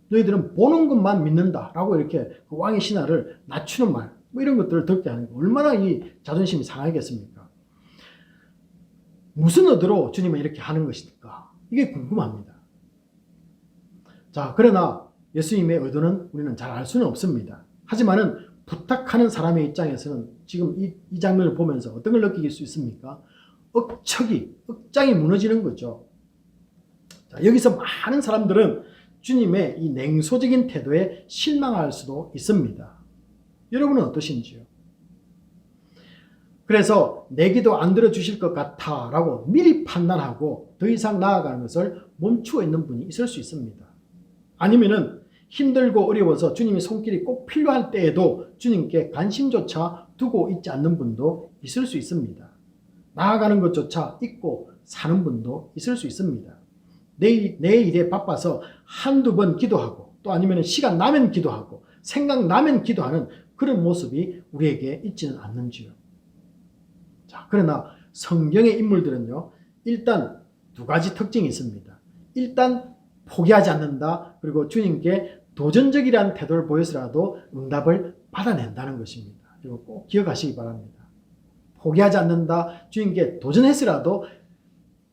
너희들은 보는 것만 믿는다라고 이렇게 그 왕의 신하를 낮추는 말, 뭐 이런 것들을 듣게 하는 거 얼마나 이 자존심이 상하겠습니까? 무슨 의도로 주님은 이렇게 하는 것일까? 이게 궁금합니다. 자, 그러나 예수님의 의도는 우리는 잘 알 수는 없습니다. 하지만은 부탁하는 사람의 입장에서는 지금 이 장면을 보면서 어떤 걸 느낄 수 있습니까? 억장이 무너지는 거죠. 자, 여기서 많은 사람들은 주님의 이 냉소적인 태도에 실망할 수도 있습니다. 여러분은 어떠신지요? 그래서 내 기도 안 들어주실 것 같아 라고 미리 판단하고 더 이상 나아가는 것을 멈추어 있는 분이 있을 수 있습니다. 아니면은 힘들고 어려워서 주님의 손길이 꼭 필요할 때에도 주님께 관심조차 두고 있지 않는 분도 있을 수 있습니다. 나아가는 것조차 잊고 사는 분도 있을 수 있습니다. 내 일에 바빠서 한두 번 기도하고 또 아니면 시간 나면 기도하고 생각나면 기도하는 그런 모습이 우리에게 있지는 않는지요. 자, 그러나 성경의 인물들은요, 일단 두 가지 특징이 있습니다. 일단 포기하지 않는다. 그리고 주님께 도전적이라는 태도를 보여서라도 응답을 받아낸다는 것입니다. 이거 꼭 기억하시기 바랍니다. 포기하지 않는다. 주님께 도전했으라도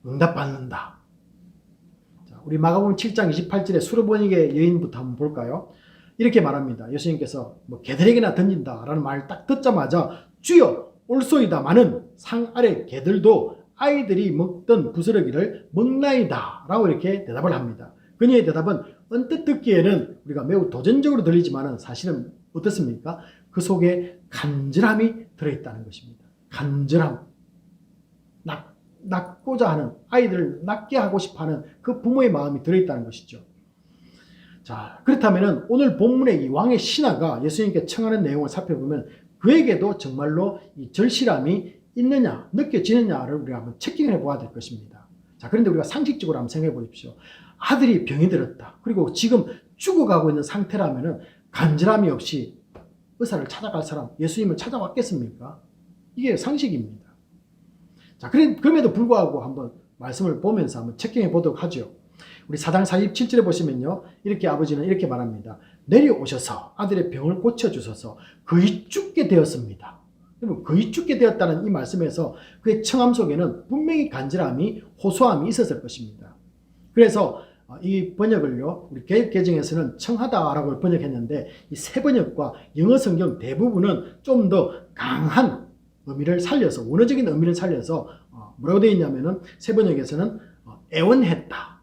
응답받는다. 자, 우리 마가복음 7장 28절에 수르보니게 여인부터 한번 볼까요? 이렇게 말합니다. 예수님께서 뭐 개들에게나 던진다라는 말을 딱 듣자마자 주여 올소이다마는 상 아래 개들도 아이들이 먹던 부스러기를 먹나이다 라고 이렇게 대답을 합니다. 그녀의 대답은 언뜻 듣기에는 우리가 매우 도전적으로 들리지만 사실은 어떻습니까? 그 속에 간절함이 들어있다는 것입니다. 간절함. 낳고자 하는, 아이들을 낳게 하고 싶어하는 그 부모의 마음이 들어있다는 것이죠. 자, 그렇다면 오늘 본문의 이 왕의 신하가 예수님께 청하는 내용을 살펴보면 그에게도 정말로 이 절실함이 있느냐, 느껴지느냐를 우리가 한번 체킹해 보아야 될 것입니다. 자, 그런데 우리가 상식적으로 한번 생각해 보십시오. 아들이 병이 들었다. 그리고 지금 죽어가고 있는 상태라면 간절함이 없이 의사를 찾아갈 사람, 예수님을 찾아왔겠습니까? 이게 상식입니다. 자, 그럼에도 불구하고 한번 말씀을 보면서 한번 체킹해 보도록 하죠. 우리 4장 47절에 보시면요. 이렇게 아버지는 이렇게 말합니다. 내려오셔서 아들의 병을 고쳐주셔서 거의 죽게 되었습니다. 그러면 거의 죽게 되었다는 이 말씀에서 그의 청함 속에는 분명히 간절함이, 호소함이 있었을 것입니다. 그래서 이 번역을요, 우리 개정에서는 청하다라고 번역했는데 이 새 번역과 영어 성경 대부분은 좀 더 강한 의미를 살려서, 원어적인 의미를 살려서 뭐라고 되어 있냐면은 새 번역에서는 애원했다.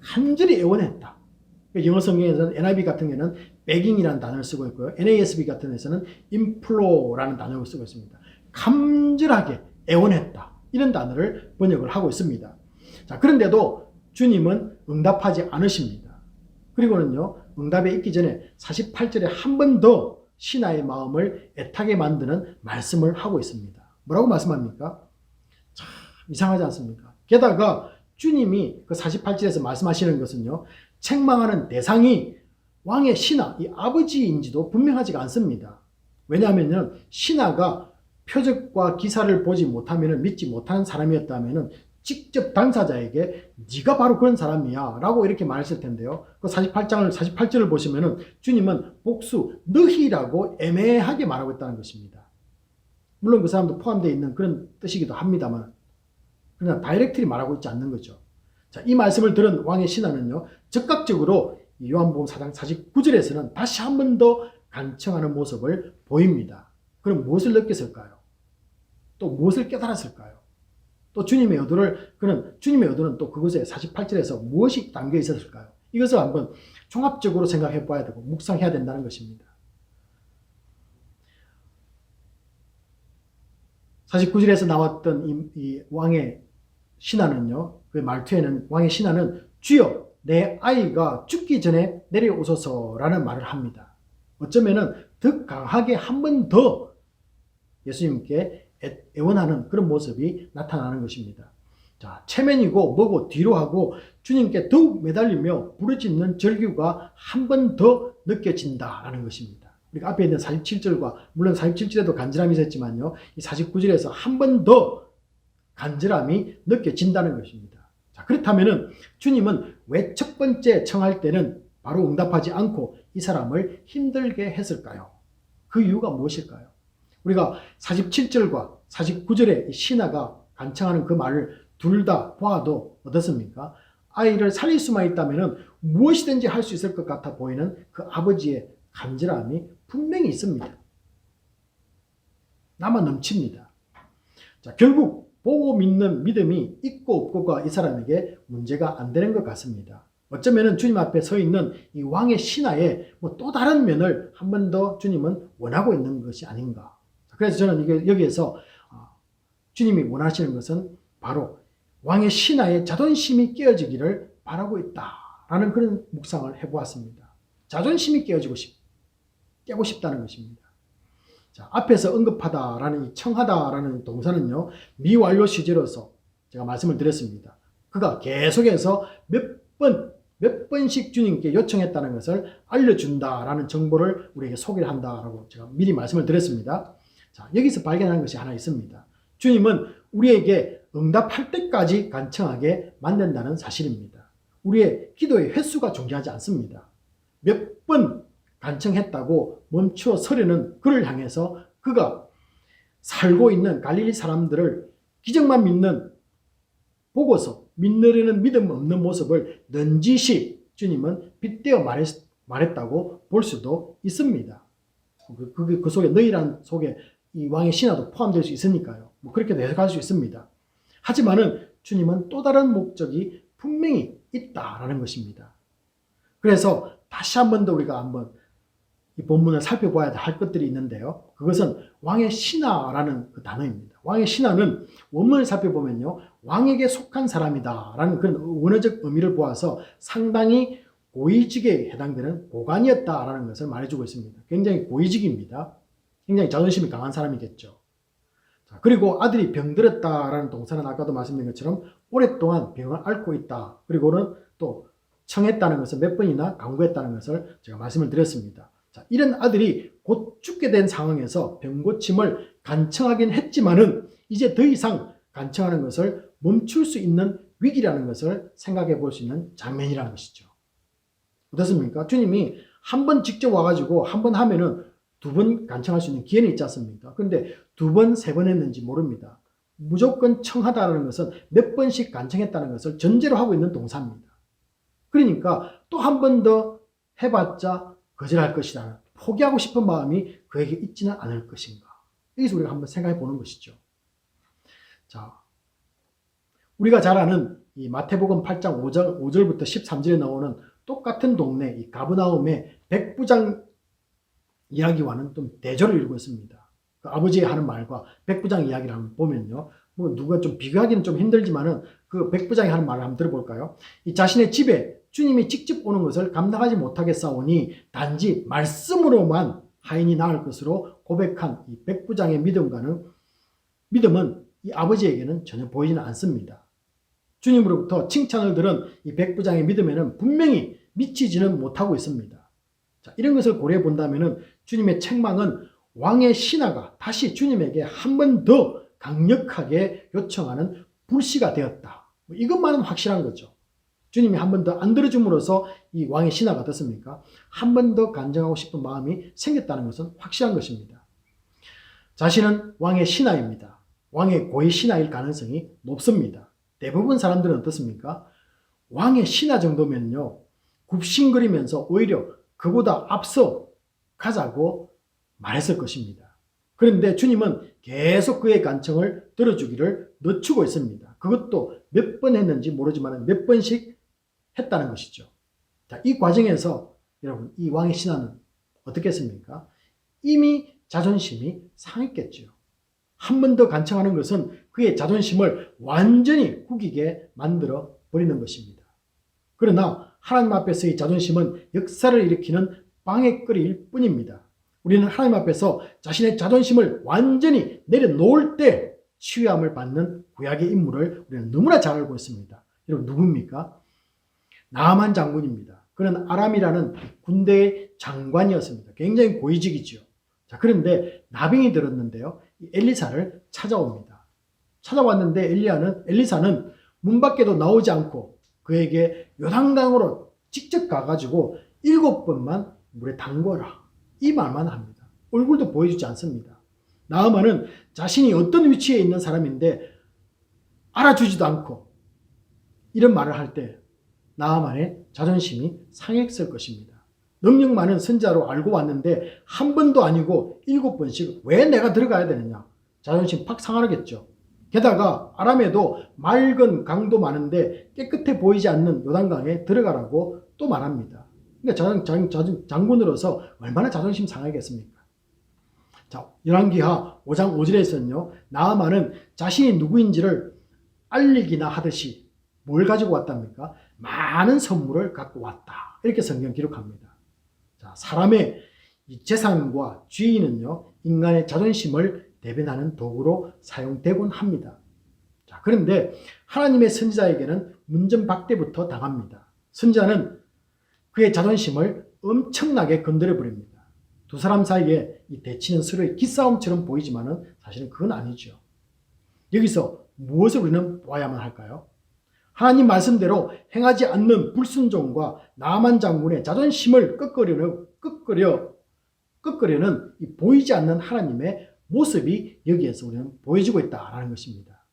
간절히 애원했다. 영어 성경에서는 NIV 같은 경우는 begging이라는 단어를 쓰고 있고요. NASB 같은 데서는 implore라는 단어를 쓰고 있습니다. 간절하게 애원했다. 이런 단어를 번역을 하고 있습니다. 자, 그런데도 주님은 응답하지 않으십니다. 그리고는요, 응답에 있기 전에 48절에 한 번 더 신하의 마음을 애타게 만드는 말씀을 하고 있습니다. 뭐라고 말씀합니까? 참 이상하지 않습니까? 게다가 주님이 그 48절에서 말씀하시는 것은요, 책망하는 대상이 왕의 신하, 이 아버지인지도 분명하지가 않습니다. 왜냐하면 신하가 표적과 기사를 보지 못하면 믿지 못하는 사람이었다면 직접 당사자에게 네가 바로 그런 사람이야 라고 이렇게 말했을 텐데요. 그 48절을 보시면 주님은 복수 너희라고 애매하게 말하고 있다는 것입니다. 물론 그 사람도 포함되어 있는 그런 뜻이기도 합니다만 그냥 다이렉트리 말하고 있지 않는 거죠. 자, 이 말씀을 들은 왕의 신하는요, 즉각적으로 요한복음 4장 49절에서는 다시 한 번 더 간청하는 모습을 보입니다. 그럼 무엇을 느꼈을까요? 또 무엇을 깨달았을까요? 또 주님의 의도는 또 그곳에 48절에서 무엇이 담겨 있었을까요? 이것을 한번 종합적으로 생각해 봐야 되고 묵상해야 된다는 것입니다. 49절에서 나왔던 이 왕의 신하는요, 그 말투에는 왕의 신하는 주여 내 아이가 죽기 전에 내려오소서라는 말을 합니다. 어쩌면은 더 강하게 한 번 더 예수님께 애원하는 그런 모습이 나타나는 것입니다. 자, 체면이고 뭐고 뒤로 하고 주님께 더욱 매달리며 부르짖는 절규가 한 번 더 느껴진다라는 것입니다. 우리가 앞에 있는 47절과 물론 47절에도 간절함이 있었지만요. 이 49절에서 한 번 더 간절함이 느껴진다는 것입니다. 자, 그렇다면은 주님은 왜 첫 번째 청할 때는 바로 응답하지 않고 이 사람을 힘들게 했을까요? 그 이유가 무엇일까요? 우리가 47절과 49절의 신하가 간청하는 그 말을 둘 다 보아도 어떻습니까? 아이를 살릴 수만 있다면 무엇이든지 할 수 있을 것 같아 보이는 그 아버지의 간절함이 분명히 있습니다. 남아 넘칩니다. 자, 결국 보고 믿는 믿음이 있고 없고가 이 사람에게 문제가 안 되는 것 같습니다. 어쩌면 주님 앞에 서 있는 이 왕의 신하의 또 다른 면을 한 번 더 주님은 원하고 있는 것이 아닌가. 그래서 저는 여기에서 주님이 원하시는 것은 바로 왕의 신하의 자존심이 깨어지기를 바라고 있다라는 그런 묵상을 해보았습니다. 자존심이 깨고 싶다는 것입니다. 자, 앞에서 언급하다라는 이 청하다라는 동사는요, 미완료 시제로서 제가 말씀을 드렸습니다. 그가 계속해서 몇 번씩 주님께 요청했다는 것을 알려준다라는 정보를 우리에게 소개를 한다라고 제가 미리 말씀을 드렸습니다. 자, 여기서 발견하는 것이 하나 있습니다. 주님은 우리에게 응답할 때까지 간청하게 만든다는 사실입니다. 우리의 기도의 횟수가 중요하지 않습니다. 몇 번 간청했다고 멈추어 서려는 그를 향해서 그가 살고 있는 갈릴리 사람들을 기적만 보고서 믿으려는 믿음 없는 모습을 넌지시 주님은 빗대어 말했다고 볼 수도 있습니다. 그 속에 너희란 속에 이 왕의 신하도 포함될 수 있으니까요. 그렇게도 해석할 수 있습니다. 하지만은 주님은 또 다른 목적이 분명히 있다라는 것입니다. 그래서 다시 한 번 더 우리가 한번 이 본문을 살펴봐야 할 것들이 있는데요. 그것은 왕의 신하라는 그 단어입니다. 왕의 신하는 원문을 살펴보면요, 왕에게 속한 사람이다라는 그런 원어적 의미를 보아서 상당히 고위직에 해당되는 고관이었다라는 것을 말해주고 있습니다. 굉장히 고위직입니다. 굉장히 자존심이 강한 사람이겠죠. 자, 그리고 아들이 병들었다라는 동사는 아까도 말씀드린 것처럼 오랫동안 병을 앓고 있다. 그리고는 또 청했다는 것을 몇 번이나 강구했다는 것을 제가 말씀을 드렸습니다. 자, 이런 아들이 곧 죽게 된 상황에서 병고침을 간청하긴 했지만은 이제 더 이상 간청하는 것을 멈출 수 있는 위기라는 것을 생각해 볼 수 있는 장면이라는 것이죠. 어떻습니까? 주님이 한 번 직접 와가지고 한 번 하면은 두 번 간청할 수 있는 기회는 있지 않습니까? 그런데 두 번, 세 번 했는지 모릅니다. 무조건 청하다는 것은 몇 번씩 간청했다는 것을 전제로 하고 있는 동사입니다. 그러니까 또 한 번 더 해봤자 거절할 것이다. 포기하고 싶은 마음이 그에게 있지는 않을 것인가. 여기서 우리가 한번 생각해 보는 것이죠. 자, 우리가 잘 아는 이 마태복음 8장 5절부터 13절에 나오는 똑같은 동네 이 가브나움의 백부장 이야기와는 좀 대조를 이루고 있습니다. 그 아버지가 하는 말과 백부장 이야기를 한번 보면요. 누가 좀 비교하기는 좀 힘들지만은 그 백부장이 하는 말을 한번 들어볼까요? 이 자신의 집에 주님이 직접 오는 것을 감당하지 못하겠사오니 단지 말씀으로만 하인이 나을 것으로 고백한 이 백부장의 믿음은 이 아버지에게는 전혀 보이지는 않습니다. 주님으로부터 칭찬을 들은 이 백부장의 믿음에는 분명히 미치지는 못하고 있습니다. 자, 이런 것을 고려해 본다면은 주님의 책망은 왕의 신하가 다시 주님에게 한 번 더 강력하게 요청하는 불씨가 되었다. 이것만은 확실한 거죠. 주님이 한 번 더 안 들어줌으로써 이 왕의 신하가 어떻습니까? 한 번 더 간증하고 싶은 마음이 생겼다는 것은 확실한 것입니다. 자신은 왕의 신하입니다. 왕의 고위 신하일 가능성이 높습니다. 대부분 사람들은 어떻습니까? 왕의 신하 정도면요, 굽신거리면서 오히려 그보다 앞서 가자고 말했을 것입니다. 그런데 주님은 계속 그의 간청을 들어주기를 늦추고 있습니다. 그것도 몇 번 했는지 모르지만 몇 번씩 했다는 것이죠. 자, 이 과정에서 여러분, 이 왕의 신하는 어떻게 했습니까? 이미 자존심이 상했겠죠. 한 번 더 간청하는 것은 그의 자존심을 완전히 구기게 만들어 버리는 것입니다. 그러나 하나님 앞에서의 자존심은 역사를 일으키는 방해거리일 뿐입니다. 우리는 하나님 앞에서 자신의 자존심을 완전히 내려놓을 때 치유함을 받는 구약의 인물을 우리는 너무나 잘 알고 있습니다. 여러분 누굽니까? 나아만 장군입니다. 그는 아람이라는 군대의 장관이었습니다. 굉장히 고위직이죠. 자, 그런데 나병이 들었는데요. 엘리사를 찾아옵니다. 찾아왔는데 엘리사는 문 밖에도 나오지 않고 그에게 요단강으로 직접 가가지고 7번만 물에 담궈라. 이 말만 합니다. 얼굴도 보여주지 않습니다. 나아만은 자신이 어떤 위치에 있는 사람인데 알아주지도 않고 이런 말을 할 때 나아만의 자존심이 상했을 것입니다. 능력 많은 선자로 알고 왔는데 한 번도 아니고 7번씩 왜 내가 들어가야 되느냐. 자존심 팍 상하겠죠. 게다가 아람에도 맑은 강도 많은데 깨끗해 보이지 않는 요단강에 들어가라고 또 말합니다. 그러니까 장군으로서 얼마나 자존심 상하겠습니까? 자, 열왕기하 5장 5절에서는요. 나아만은 자신이 누구인지를 알리기나 하듯이 뭘 가지고 왔답니까? 많은 선물을 갖고 왔다. 이렇게 성경 기록합니다. 자, 사람의 이 재산과 주의는요. 인간의 자존심을 대변하는 도구로 사용되곤 합니다. 자, 그런데 하나님의 선지자에게는 문전박대부터 당합니다. 선지자는 그의 자존심을 엄청나게 건드려 버립니다. 두 사람 사이에 이 대치는 서로의 기싸움처럼 보이지만은 사실은 그건 아니죠. 여기서 무엇을 우리는 보아야만 할까요? 하나님 말씀대로 행하지 않는 불순종과 나아만 장군의 자존심을 꺾으려는 이 보이지 않는 하나님의 모습이 여기에서 우리는 보여지고 있다라는 것입니다.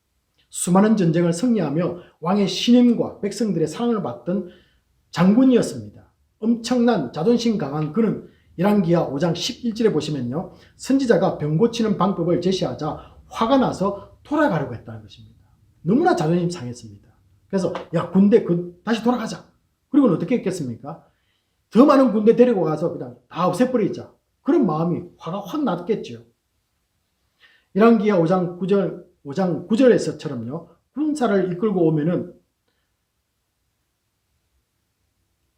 수많은 전쟁을 승리하며 왕의 신임과 백성들의 사랑을 받던 장군이었습니다. 엄청난 자존심 강한 그는 열왕기하 5장 11절에 보시면요. 선지자가 병 고치는 방법을 제시하자 화가 나서 돌아가려고 했다는 것입니다. 너무나 자존심 상했습니다. 그래서 야 군대 다시 돌아가자. 그리고는 어떻게 했겠습니까? 더 많은 군대 데리고 가서 그냥 다 없애버리자. 그런 마음이 화가 확 났겠죠. 열왕기하 5장 9절에서처럼요. 군사를 이끌고 오면은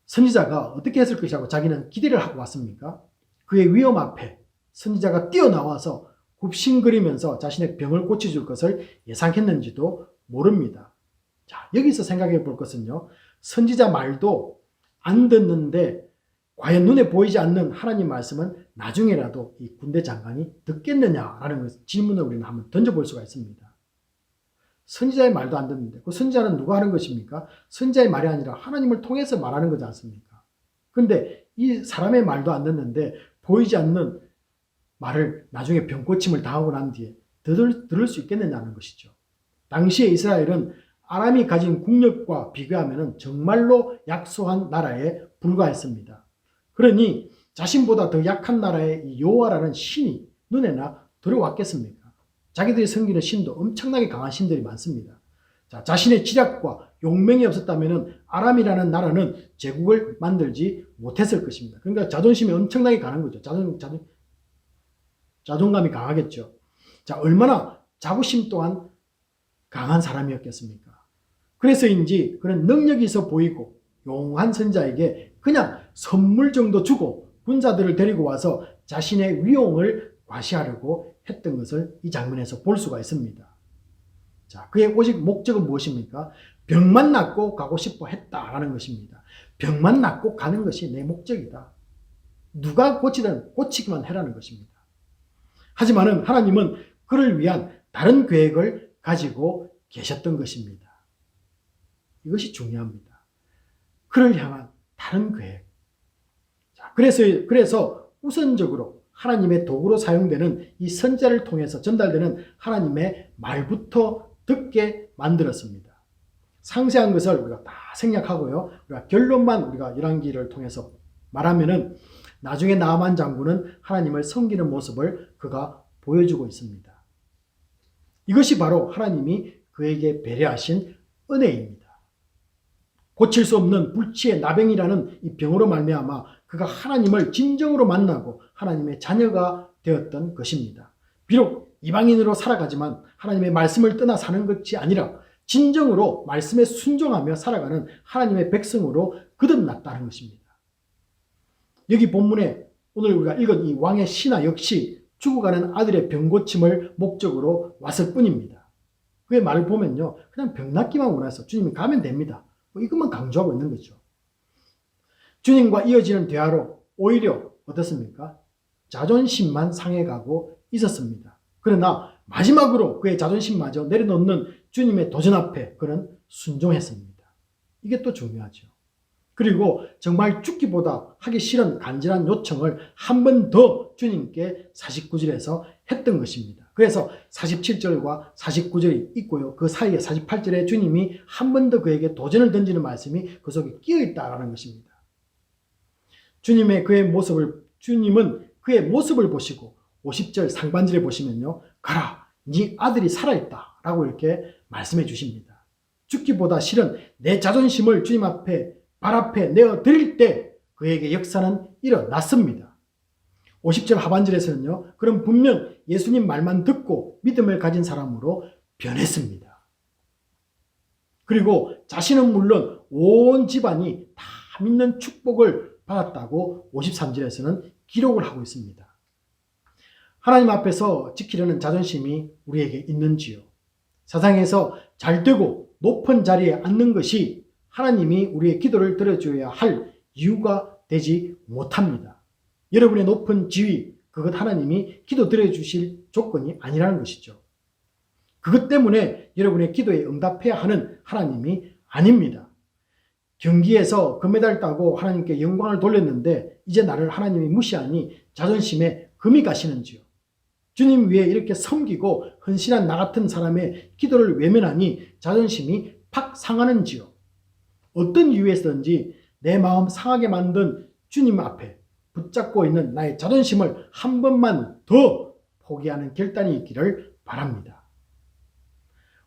선지자가 어떻게 했을 것이라고 자기는 기대를 하고 왔습니까? 그의 위험 앞에 선지자가 뛰어나와서 굽신거리면서 자신의 병을 고쳐줄 것을 예상했는지도 모릅니다. 자, 여기서 생각해 볼 것은요. 선지자 말도 안 듣는데 과연 눈에 보이지 않는 하나님 말씀은 나중에라도 이 군대 장관이 듣겠느냐라는 질문을 우리는 한번 던져볼 수가 있습니다. 선지자의 말도 안 듣는데 그 선지자는 누가 하는 것입니까? 선지자의 말이 아니라 하나님을 통해서 말하는 거지 않습니까? 그런데 이 사람의 말도 안 듣는데 보이지 않는 말을 나중에 병고침을 당하고 난 뒤에 들을 수 있겠느냐는 것이죠. 당시에 이스라엘은 아람이 가진 국력과 비교하면 정말로 약소한 나라에 불과했습니다. 그러니 자신보다 더 약한 나라의 여호와라는 신이 눈에나 들어왔겠습니까? 자기들이 섬기는 신도 엄청나게 강한 신들이 많습니다. 자, 자신의 지략과 용맹이 없었다면 아람이라는 나라는 제국을 만들지 못했을 것입니다. 그러니까 자존심이 엄청나게 강한 거죠. 자존감이 강하겠죠. 자, 얼마나 자부심 또한 강한 사람이었겠습니까? 그래서인지 그런 능력이 있어 보이고 용한 선자에게 그냥 선물 정도 주고 군사들을 데리고 와서 자신의 위용을 과시하려고 했던 것을 이 장면에서 볼 수가 있습니다. 자, 그의 오직 목적은 무엇입니까? 병만 낫고 가고 싶어 했다라는 것입니다. 병만 낫고 가는 것이 내 목적이다. 누가 고치든 고치기만 해라는 것입니다. 하지만은 하나님은 그를 위한 다른 계획을 가지고 계셨던 것입니다. 이것이 중요합니다. 그를 향한 다른 계획. 자, 그래서 우선적으로 하나님의 도구로 사용되는 이 선지자를 통해서 전달되는 하나님의 말부터 듣게 만들었습니다. 상세한 것을 우리가 다 생략하고요. 우리가 결론만 우리가 열왕기를 통해서 말하면은 나중에 나아만 장군은 하나님을 섬기는 모습을 그가 보여주고 있습니다. 이것이 바로 하나님이 그에게 배려하신 은혜입니다. 고칠 수 없는 불치의 나병이라는 이 병으로 말미암아 그가 하나님을 진정으로 만나고 하나님의 자녀가 되었던 것입니다. 비록 이방인으로 살아가지만 하나님의 말씀을 떠나 사는 것이 아니라 진정으로 말씀에 순종하며 살아가는 하나님의 백성으로 거듭났다는 것입니다. 여기 본문에 오늘 우리가 읽은 이 왕의 신하 역시 죽어가는 아들의 병 고침을 목적으로 왔을 뿐입니다. 그의 말을 보면요, 그냥 병 낫기만 원해서 주님이 가면 됩니다. 뭐 이것만 강조하고 있는 거죠. 주님과 이어지는 대화로 오히려 어떻습니까? 자존심만 상해가고 있었습니다. 그러나 마지막으로 그의 자존심마저 내려놓는 주님의 도전 앞에 그는 순종했습니다. 이게 또 중요하죠. 그리고 정말 죽기보다 하기 싫은 간절한 요청을 한 번 더 주님께 49절에서 했던 것입니다. 그래서 47절과 49절이 있고요. 그 사이에 48절에 주님이 한 번 더 그에게 도전을 던지는 말씀이 그 속에 끼어 있다라는 것입니다. 주님은 그의 모습을 보시고 50절 상반절에 보시면요, 가라, 네 아들이 살아있다 라고 이렇게 말씀해 주십니다. 죽기보다 싫은 내 자존심을 주님 앞에 발 앞에 내어드릴 때 그에게 역사는 일어났습니다. 50절 하반절에서는요, 그럼 분명 예수님 말만 듣고 믿음을 가진 사람으로 변했습니다. 그리고 자신은 물론 온 집안이 다 믿는 축복을 받았다고 53절에서는 기록을 하고 있습니다. 하나님 앞에서 지키려는 자존심이 우리에게 있는지요? 세상에서 잘되고 높은 자리에 앉는 것이 하나님이 우리의 기도를 들어줘야 할 이유가 되지 못합니다. 여러분의 높은 지위, 그것 하나님이 기도 들어주실 조건이 아니라는 것이죠. 그것 때문에 여러분의 기도에 응답해야 하는 하나님이 아닙니다. 경기에서 금메달 따고 하나님께 영광을 돌렸는데 이제 나를 하나님이 무시하니 자존심에 금이 가시는지요? 주님 위에 이렇게 섬기고 헌신한 나 같은 사람의 기도를 외면하니 자존심이 팍 상하는지요? 어떤 이유에서든지 내 마음 상하게 만든 주님 앞에 붙잡고 있는 나의 자존심을 한 번만 더 포기하는 결단이 있기를 바랍니다.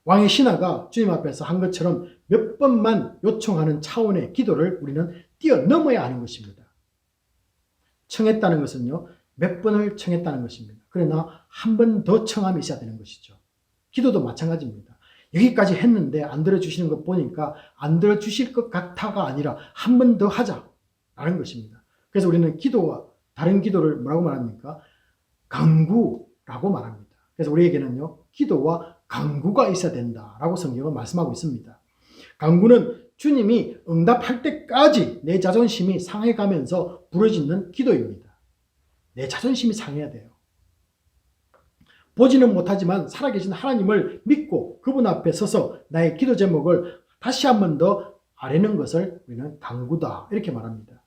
왕의 신하가 주님 앞에서 한 것처럼 몇 번만 요청하는 차원의 기도를 우리는 뛰어넘어야 하는 것입니다. 청했다는 것은요, 몇 번을 청했다는 것입니다. 그러나 한 번 더 청함이 있어야 되는 것이죠. 기도도 마찬가지입니다. 여기까지 했는데 안 들어주시는 것 보니까 안 들어주실 것 같아가 아니라 한 번 더 하자라는 것입니다. 그래서 우리는 기도와 다른 기도를 뭐라고 말합니까? 간구라고 말합니다. 그래서 우리에게는요, 기도와 간구가 있어야 된다라고 성경은 말씀하고 있습니다. 간구는 주님이 응답할 때까지 내 자존심이 상해가면서 부르짖는 기도입니다. 내 자존심이 상해야 돼요. 보지는 못하지만 살아계신 하나님을 믿고 그분 앞에 서서 나의 기도 제목을 다시 한 번 더 아뢰는 것을 우리는 간구다 이렇게 말합니다.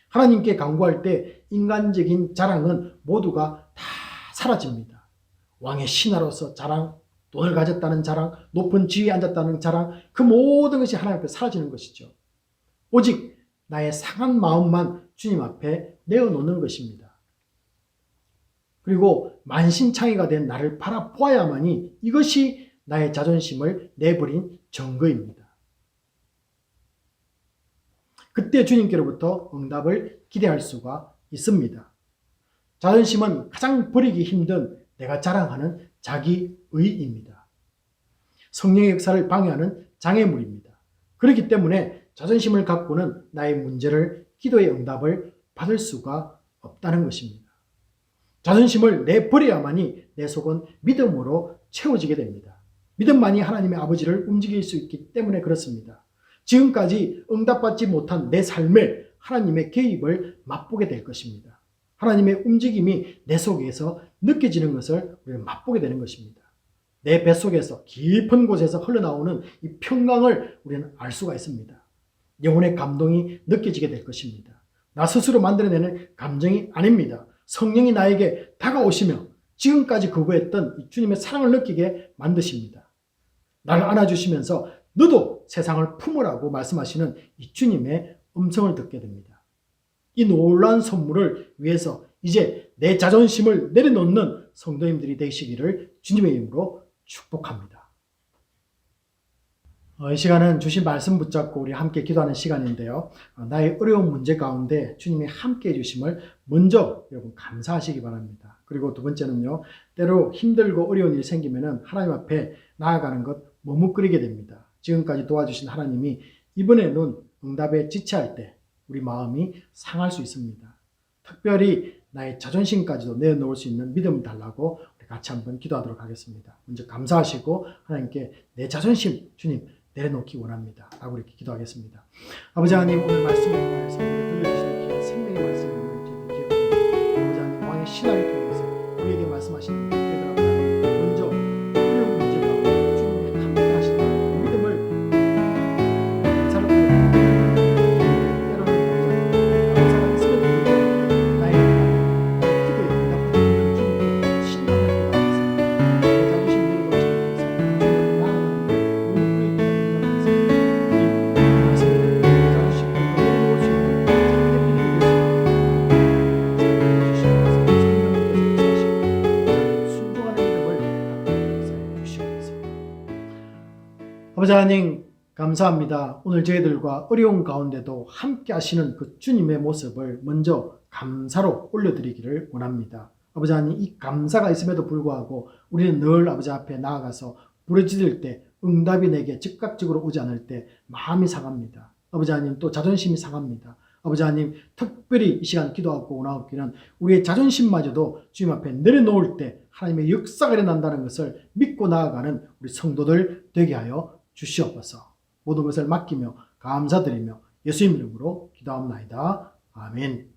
하나님께 간구할 때 인간적인 자랑은 모두가 다 사라집니다. 왕의 신하로서 자랑, 돈을 가졌다는 자랑, 높은 지위에 앉았다는 자랑, 그 모든 것이 하나님 앞에 사라지는 것이죠. 오직 나의 상한 마음만 주님 앞에 내어놓는 것입니다. 그리고 만신창이가 된 나를 바라보아야만이 이것이 나의 자존심을 내버린 증거입니다. 그때 주님께로부터 응답을 기대할 수가 있습니다. 자존심은 가장 버리기 힘든 내가 자랑하는 자기의입니다. 성령의 역사를 방해하는 장애물입니다. 그렇기 때문에 자존심을 갖고는 나의 문제를 기도의 응답을 받을 수가 없다는 것입니다. 자존심을 내버려야만이 내 속은 믿음으로 채워지게 됩니다. 믿음만이 하나님의 아버지를 움직일 수 있기 때문에 그렇습니다. 지금까지 응답받지 못한 내 삶에 하나님의 개입을 맛보게 될 것입니다. 하나님의 움직임이 내 속에서 느껴지는 것을 우리는 맛보게 되는 것입니다. 내 뱃속에서 깊은 곳에서 흘러나오는 이 평강을 우리는 알 수가 있습니다. 영혼의 감동이 느껴지게 될 것입니다. 나 스스로 만들어내는 감정이 아닙니다. 성령이 나에게 다가오시며 지금까지 거부했던 주님의 사랑을 느끼게 만드십니다. 나를 안아주시면서 너도 세상을 품으라고 말씀하시는 이 주님의 음성을 듣게 됩니다. 이 놀라운 선물을 위해서 이제 내 자존심을 내려놓는 성도님들이 되시기를 주님의 이름으로 축복합니다. 이 시간은 주신 말씀 붙잡고 우리 함께 기도하는 시간인데요. 나의 어려운 문제 가운데 주님이 함께 해주심을 먼저 여러분 감사하시기 바랍니다. 그리고 두 번째는요. 때로 힘들고 어려운 일이 생기면 하나님 앞에 나아가는 것 머뭇거리게 됩니다. 지금까지 도와주신 하나님이 이번에는 응답에 지체할 때 우리 마음이 상할 수 있습니다. 특별히 나의 자존심까지도 내어놓을 수 있는 믿음을 달라고 우리 같이 한번 기도하도록 하겠습니다. 먼저 감사하시고 하나님께 내 자존심 주님 내려놓기 원합니다 라고 이렇게 기도하겠습니다. 아버지 하나님, 오늘 말씀을 통해서 들려주시는 귀한 생명의 말씀을 저희들 기억합니다. 아버지 하나님, 왕의 신화를 통해서 우리에게 말씀하시는 먼저 어려운 문제 가운데 주님이 함께 하신다는 믿음을 감사를 때로는 감사가 있으면 부르고 나의 기도에 응답하는 주님께 신뢰하는 것 같습니다. 내 자존심 내려놓지 않고 주님을 나아가는 우리 말씀을 내 자존심을 내려놓을 수 있는 참된 믿음이 아버지 하나님, 감사합니다. 오늘 저희들과 어려운 가운데도 함께 하시는 그 주님의 모습을 먼저 감사로 올려드리기를 원합니다. 아버지 하나님, 이 감사가 있음에도 불구하고 우리는 늘 아버지 앞에 나아가서 부르짖을 때 응답이 내게 즉각적으로 오지 않을 때 마음이 상합니다. 아버지 하나님, 또 자존심이 상합니다. 아버지 하나님, 특별히 이 시간 기도하고 원하옵기는 우리의 자존심마저도 주님 앞에 내려놓을 때 하나님의 역사가 일어난다는 것을 믿고 나아가는 우리 성도들 되게 하여 주시옵소서. 모든 것을 맡기며 감사드리며 예수님 이름으로 기도합나이다. 아멘.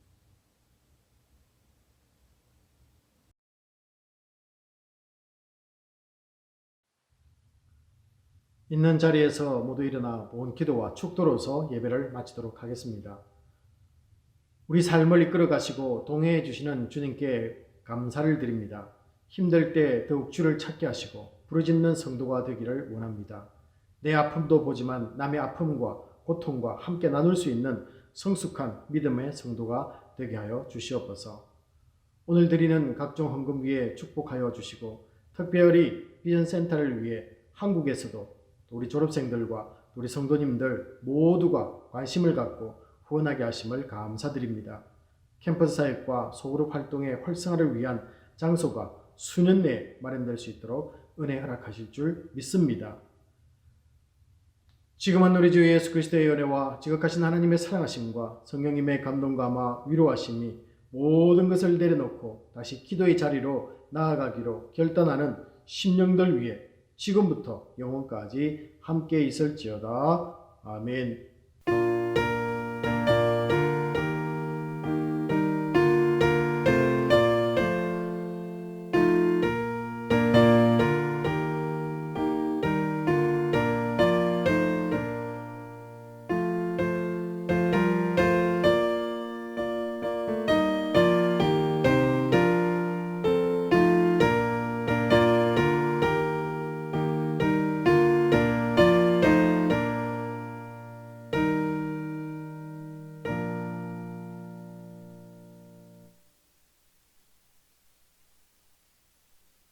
있는 자리에서 모두 일어나 온 기도와 축도로서 예배를 마치도록 하겠습니다. 우리 삶을 이끌어 가시고 동행해 주시는 주님께 감사를 드립니다. 힘들 때 더욱 주를 찾게 하시고 부르짖는 성도가 되기를 원합니다. 내 아픔도 보지만 남의 아픔과 고통과 함께 나눌 수 있는 성숙한 믿음의 성도가 되게 하여 주시옵소서. 오늘 드리는 각종 헌금 위에 축복하여 주시고 특별히 비전센터를 위해 한국에서도 우리 졸업생들과 우리 성도님들 모두가 관심을 갖고 후원하게 하심을 감사드립니다. 캠퍼스 사역과 소그룹 활동의 활성화를 위한 장소가 수년 내에 마련될 수 있도록 은혜 허락하실 줄 믿습니다. 지금은 우리 주 예수 그리스도의 은혜와 지극하신 하나님의 사랑하심과 성령님의 감동감화 위로하심이 모든 것을 내려놓고 다시 기도의 자리로 나아가기로 결단하는 심령들 위해 지금부터 영원까지 함께 있을지어다. 아멘.